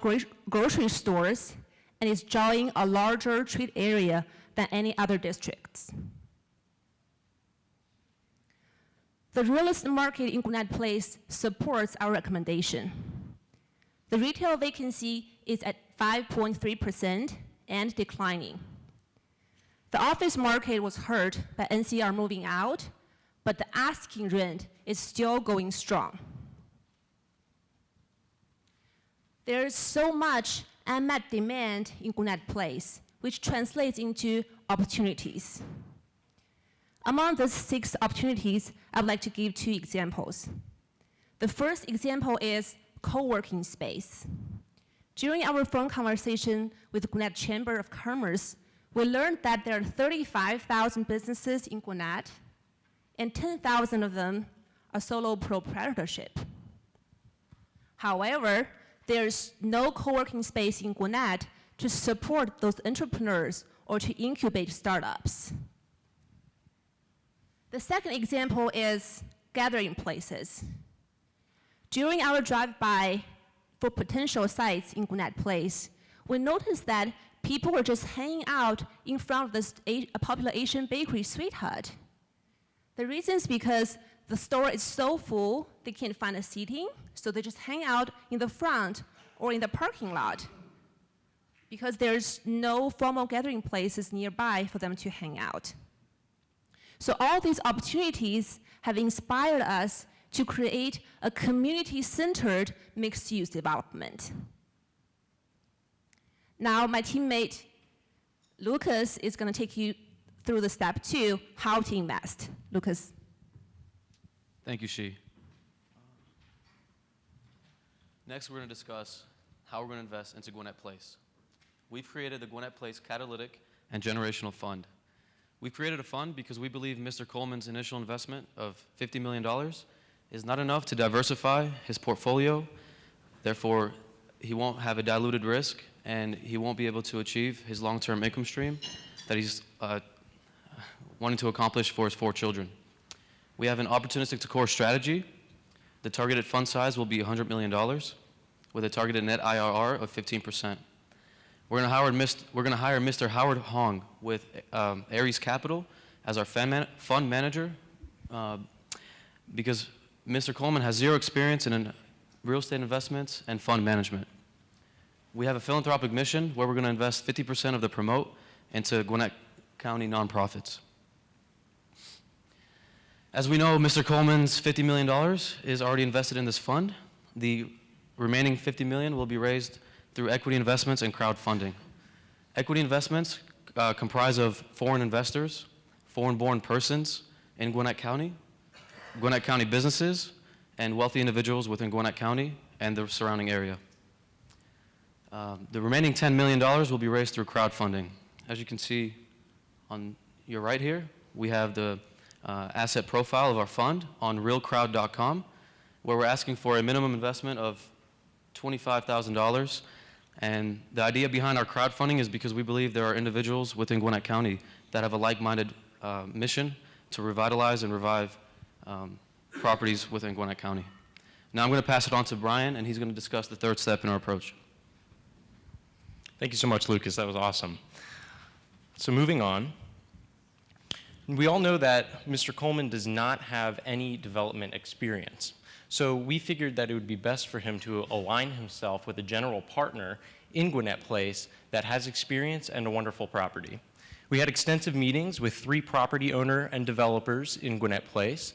grocery stores, and is drawing a larger trade area than any other districts. The real estate market in Gwinnett Place supports our recommendation. The retail vacancy is at 5.3% and declining. The office market was hurt by NCR moving out, but the asking rent is still going strong. There is so much unmet demand in Gwinnett Place, which translates into opportunities. Among the 6 opportunities, I'd like to give 2 examples. The first example is co-working space. During our phone conversation with the Gwinnett Chamber of Commerce, we learned that there are 35,000 businesses in Gwinnett, and 10,000 of them are solo proprietorship. However, there's no co-working space in Gwinnett to support those entrepreneurs or to incubate startups. The second example is gathering places. During our drive-by for potential sites in Gwinnett Place, we noticed that people were just hanging out in front of this popular Asian bakery Sweet Hut. The reason is because the store is so full, they can't find a seating, so they just hang out in the front or in the parking lot because there's no formal gathering places nearby for them to hang out. So all these opportunities have inspired us to create a community-centered mixed-use development. Now my teammate Lucas is going to take you through the step 2, how to invest. Lucas. Thank you, Shi. Next, we're going to discuss how we're going to invest into Gwinnett Place. We've created the Gwinnett Place Catalytic and Generational Fund. We've created a fund because we believe Mr. Coleman's initial investment of $50 million is not enough to diversify his portfolio. Therefore, he won't have a diluted risk, and he won't be able to achieve his long-term income stream that he's wanting to accomplish for his 4 children. We have an opportunistic to core strategy. The targeted fund size will be $100 million with a targeted net IRR of 15%. We're going to hire Mr. Howard Hong with Ares Capital as our fund manager because Mr. Coleman has 0 experience in real estate investments and fund management. We have a philanthropic mission where we're going to invest 50% of the promote into Gwinnett County nonprofits. As we know, Mr. Coleman's $50 million is already invested in this fund. The remaining $50 million will be raised through equity investments and crowdfunding. Equity investments comprise of foreign investors, foreign-born persons in Gwinnett County businesses, and wealthy individuals within Gwinnett County and the surrounding area. The remaining $10 million will be raised through crowdfunding. As you can see on your right here, we have the asset profile of our fund on realcrowd.com, where we're asking for a minimum investment of $25,000. And the idea behind our crowdfunding is because we believe there are individuals within Gwinnett County that have a like-minded mission to revitalize and revive properties within Gwinnett County. Now I'm going to pass it on to Brian, and he's going to discuss the 3rd step in our approach. Thank you so much, Lucas. That was awesome. So moving on, we all know that Mr. Coleman does not have any development experience. So we figured that it would be best for him to align himself with a general partner in Gwinnett Place that has experience and a wonderful property. We had extensive meetings with 3 property owner and developers in Gwinnett Place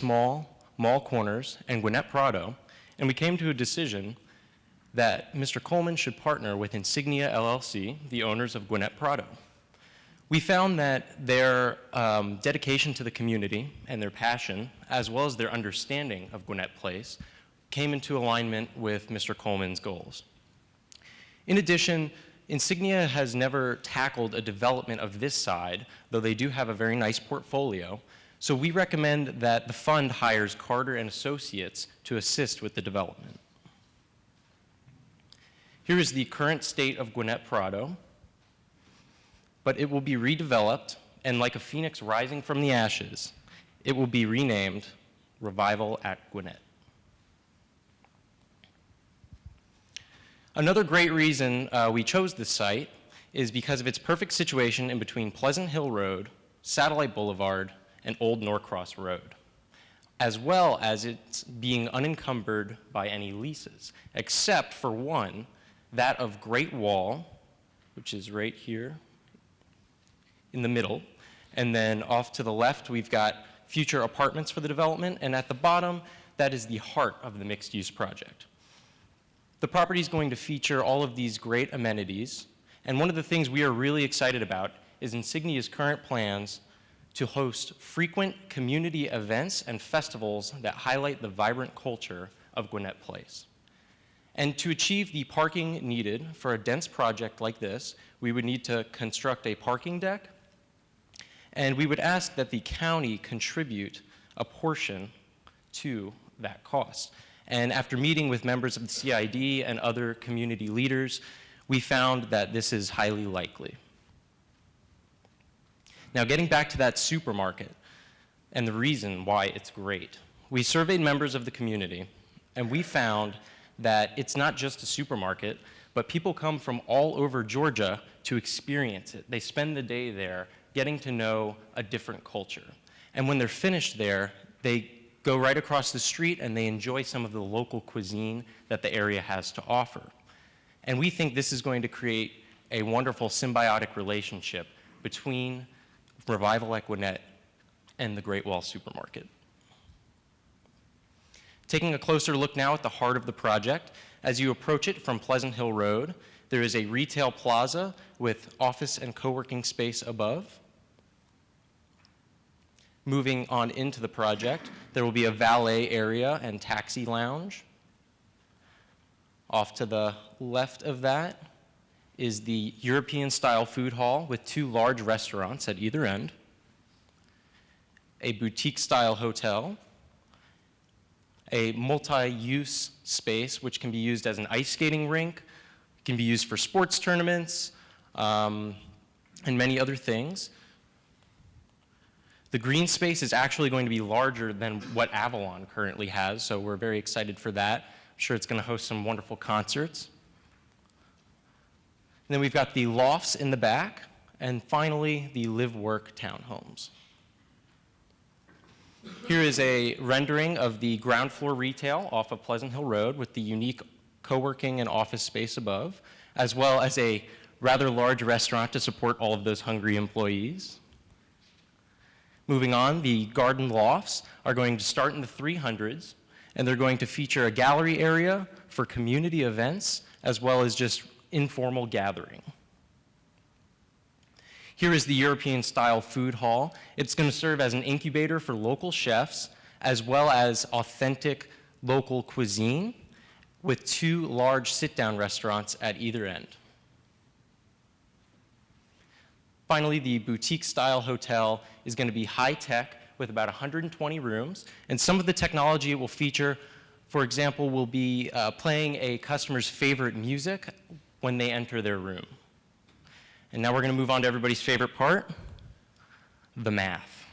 Mall, Mall Corners, and Gwinnett Prado, and we came to a decision that Mr. Coleman should partner with Insignia LLC, the owners of Gwinnett Prado. We found that their dedication to the community and their passion, as well as their understanding of Gwinnett Place, came into alignment with Mr. Coleman's goals. In addition, Insignia has never tackled a development of this side, though they do have a very nice portfolio, so we recommend that the fund hires Carter and Associates to assist with the development. Here is the current state of Gwinnett Prado, but it will be redeveloped, and like a phoenix rising from the ashes, it will be renamed Revival at Gwinnett. Another great reason we chose this site is because of its perfect situation in between Pleasant Hill Road, Satellite Boulevard, and Old Norcross Road, as well as it's being unencumbered by any leases, except for one, that of Great Wall, which is right here in the middle, and then off to the left we've got future apartments for the development, and at the bottom, that is the heart of the mixed-use project. The property is going to feature all of these great amenities, and one of the things we are really excited about is Insignia's current plans to host frequent community events and festivals that highlight the vibrant culture of Gwinnett Place. And to achieve the parking needed for a dense project like this, we would need to construct a parking deck, and we would ask that the county contribute a portion to that cost. And after meeting with members of the CID and other community leaders, we found that this is highly likely. Now, getting back to that supermarket and the reason why it's great. We surveyed members of the community, and we found that it's not just a supermarket, but people come from all over Georgia to experience it. They spend the day there getting to know a different culture. And when they're finished there, they go right across the street and they enjoy some of the local cuisine that the area has to offer. And we think this is going to create a wonderful symbiotic relationship between Revival at Gwinnett and the Great Wall Supermarket. Taking a closer look now at the heart of the project, as you approach it from Pleasant Hill Road, there is a retail plaza with office and co-working space above. Moving on into the project, there will be a valet area and taxi lounge. Off to the left of that is the European-style food hall with 2 large restaurants at either end, a boutique-style hotel, a multi-use space which can be used as an ice skating rink, can be used for sports tournaments, and many other things. The green space is actually going to be larger than what Avalon currently has, so we're very excited for that. I'm sure it's going to host some wonderful concerts. And then we've got the lofts in the back, and finally, the live-work townhomes. Here is a rendering of the ground floor retail off of Pleasant Hill Road with the unique co-working and office space above, as well as a rather large restaurant to support all of those hungry employees. Moving on, the garden lofts are going to start in the 300s, and they're going to feature a gallery area for community events, as well as just informal gathering. Here is the European-style food hall. It's going to serve as an incubator for local chefs, as well as authentic local cuisine, with 2 large sit-down restaurants at either end. Finally, the boutique-style hotel is going to be high-tech with about 120 rooms, and some of the technology it will feature, for example, will be playing a customer's favorite music when they enter their room. And now we're going to move on to everybody's favorite part, the math.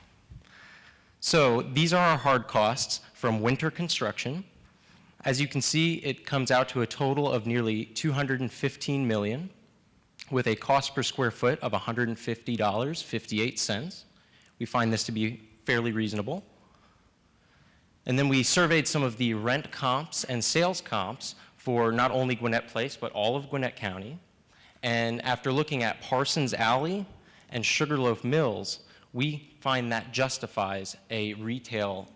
So these are our hard costs from winter construction. As you can see, it comes out to a total of nearly $215 million, with a cost per square foot of $150.58. We find this to be fairly reasonable. And then we surveyed some of the rent comps and sales comps for not only Gwinnett Place, but all of Gwinnett County. And after looking at Parsons Alley and Sugarloaf Mills, we find that justifies a retail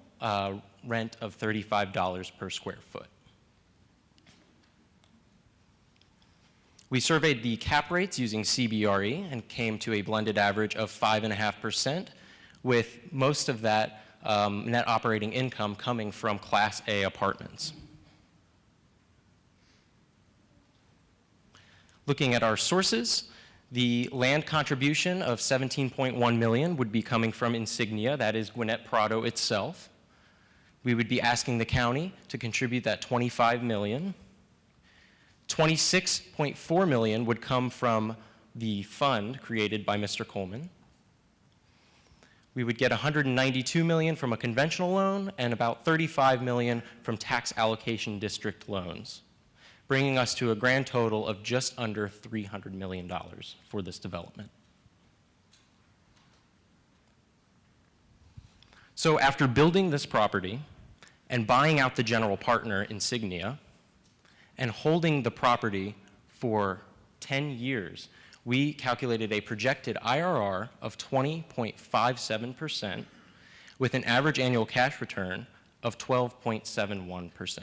rent of $35 per square foot. We surveyed the cap rates using CBRE and came to a blended average of 5.5%, with most of that net operating income coming from Class A apartments. Looking at our sources, the land contribution of $17.1 million would be coming from Insignia, that is Gwinnett Prado itself. We would be asking the county to contribute that $25 million. $26.4 million would come from the fund created by Mr. Coleman. We would get $192 million from a conventional loan and about $35 million from tax allocation district loans, bringing us to a grand total of just under $300 million for this development. So after building this property and buying out the general partner, Insignia, and holding the property for 10 years, we calculated a projected IRR of 20.57% with an average annual cash return of 12.71%.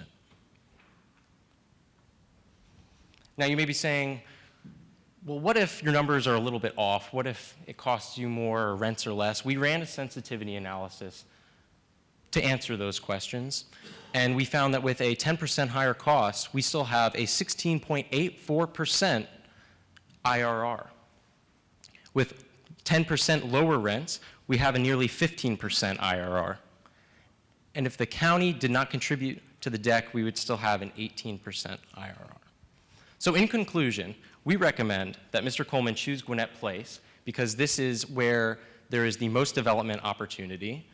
Now you may be saying, well, what if your numbers are a little bit off? What if it costs you more or rents are less? We ran a sensitivity analysis to answer those questions, and we found that with a 10% higher cost, we still have a 16.84% IRR. With 10% lower rents, we have a nearly 15% IRR. And if the county did not contribute to the deck, we would still have an 18% IRR. So in conclusion, we recommend that Mr. Coleman choose Gwinnett Place because this is where there is the most development opportunity.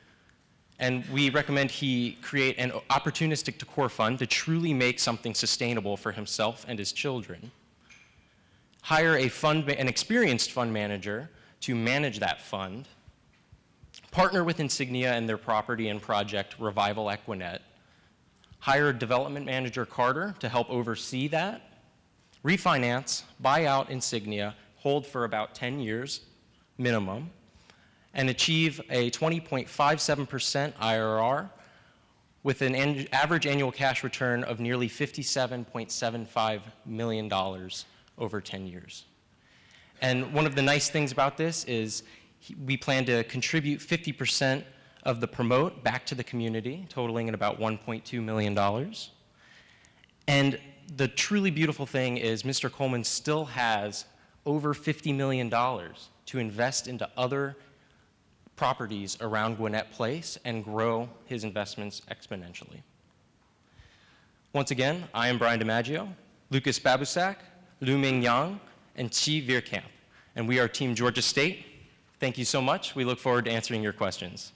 And we recommend he create an opportunistic decor fund to truly make something sustainable for himself and his children. Hire an experienced fund manager to manage that fund. Partner with Insignia and their property and project Revival at Gwinnett. Hire development manager Carter to help oversee that. Refinance, buy out Insignia, hold for about 10 years minimum, and achieve a 20.57% IRR with an average annual cash return of nearly $57.75 million over 10 years. And one of the nice things about this is we plan to contribute 50% of the promote back to the community, totaling at about $1.2 million. And the truly beautiful thing is Mr. Coleman still has over $50 million to invest into other properties around Gwinnett Place and grow his investments exponentially. Once again, I am Brian DiMaggio, Lucas Babusak, Lu Ming Yang, and Chi Veerkamp, and we are Team Georgia State. Thank you so much. We look forward to answering your questions.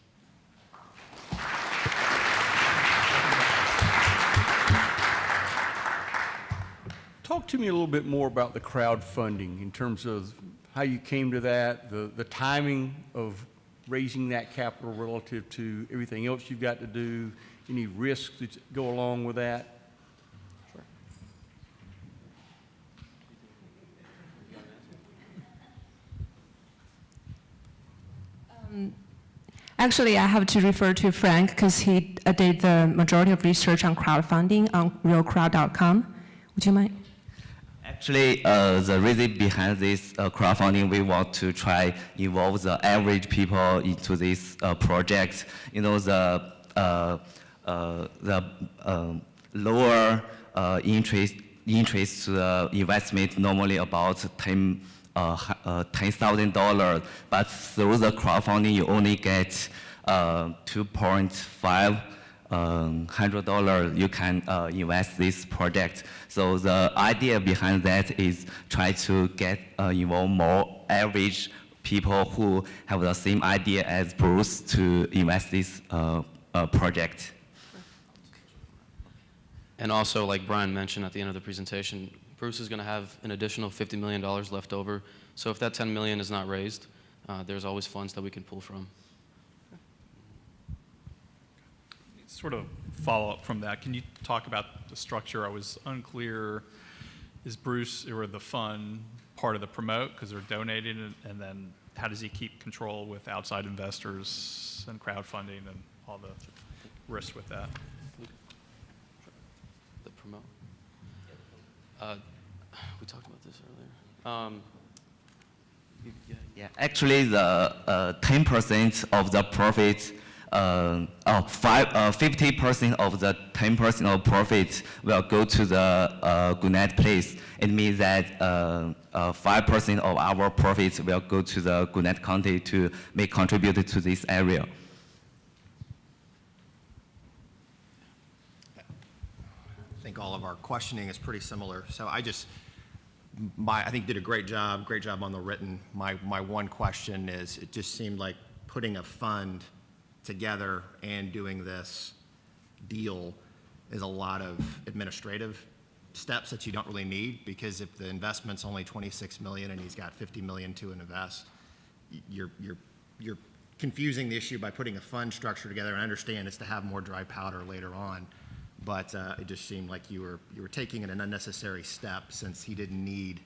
Talk to me a little bit more about the crowdfunding in terms of how you came to that, the timing of raising that capital relative to everything else you've got to do, any risks that go along with that? Sure. Actually, I have to refer to Frank because he did the majority of research on crowdfunding on realcrowd.com. Would you mind? Actually, the reason behind this crowdfunding, we want to try involve the average people into this project. You know, the lower interest investment normally about $10,000, but through the crowdfunding you only get $2.5 $100 you can invest this project. So the idea behind that is try to get involve more average people who have the same idea as Bruce to invest this project. And also, like Brian mentioned at the end of the presentation, Bruce is going to have an additional $50 million left over. So if that $10 million is not raised, there's always funds that we can pull from. Sort of follow up from that, can you talk about the structure? I was unclear, is Bruce or the fund part of the promote because they're donating, and then how does he keep control with outside investors and crowdfunding and all the risks with that? The promote. We talked about this earlier. Yeah, actually, the 10% of the profit, 50% of the 10% of profit will go to the Gwinnett Place. It means that 5% of our profits will go to the Gwinnett County to make contributed to this area. I think all of our questioning is pretty similar. So I think you did a great job on the written. My one question is, it just seemed like putting a fund together and doing this deal is a lot of administrative steps that you don't really need, because if the investment's only $26 million and he's got $50 million to invest, you're confusing the issue by putting a fund structure together. I understand it's to have more dry powder later on, but it just seemed like you were taking an unnecessary step, since he didn't need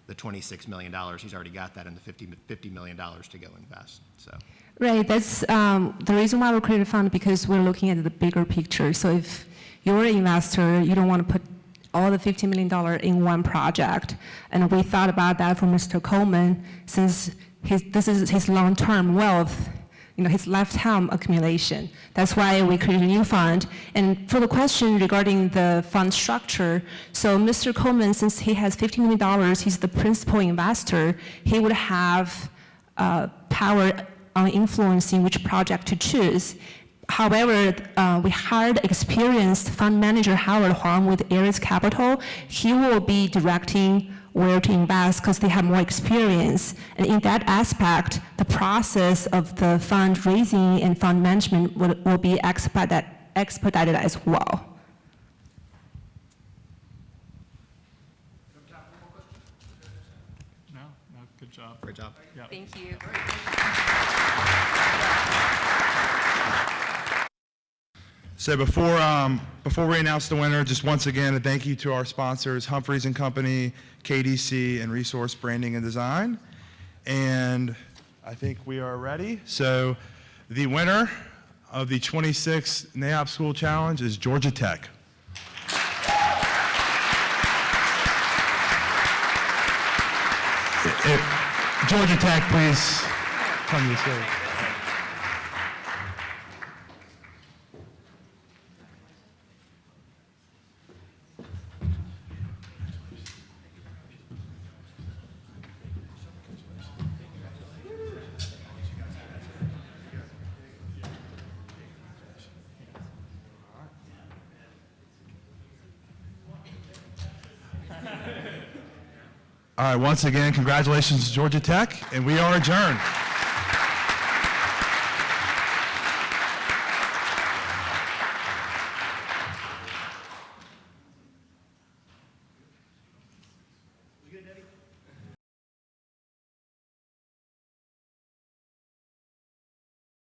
the $26 million. He's already got that in the $50 million to go invest. So. Right, that's the reason why we created a fund, because we're looking at the bigger picture. So if you're an investor, you don't want to put all the $50 million in one project. And we thought about that for Mr. Coleman, since this is his long-term wealth, his lifetime accumulation. That's why we created a new fund. And for the question regarding the fund structure, so Mr. Coleman, since he has $50 million, he's the principal investor, he would have power on influencing which project to choose. However, we hired experienced fund manager Howard Huang with Ares Capital. He will be directing where to invest because they have more experience. And in that aspect, the process of the fundraising and fund management will be expedited as well. No, good job. Great job. Yeah. Thank you. So before we announce the winner, just once again, a thank you to our sponsors, Humphreys & Company, KDC, and Resource Branding and Design. And I think we are ready. So the winner of the 26th NAIOP School Challenge is Georgia Tech. Georgia Tech, please come to the stage. All right, once again, congratulations to Georgia Tech, and we are adjourned. We good, Debbie?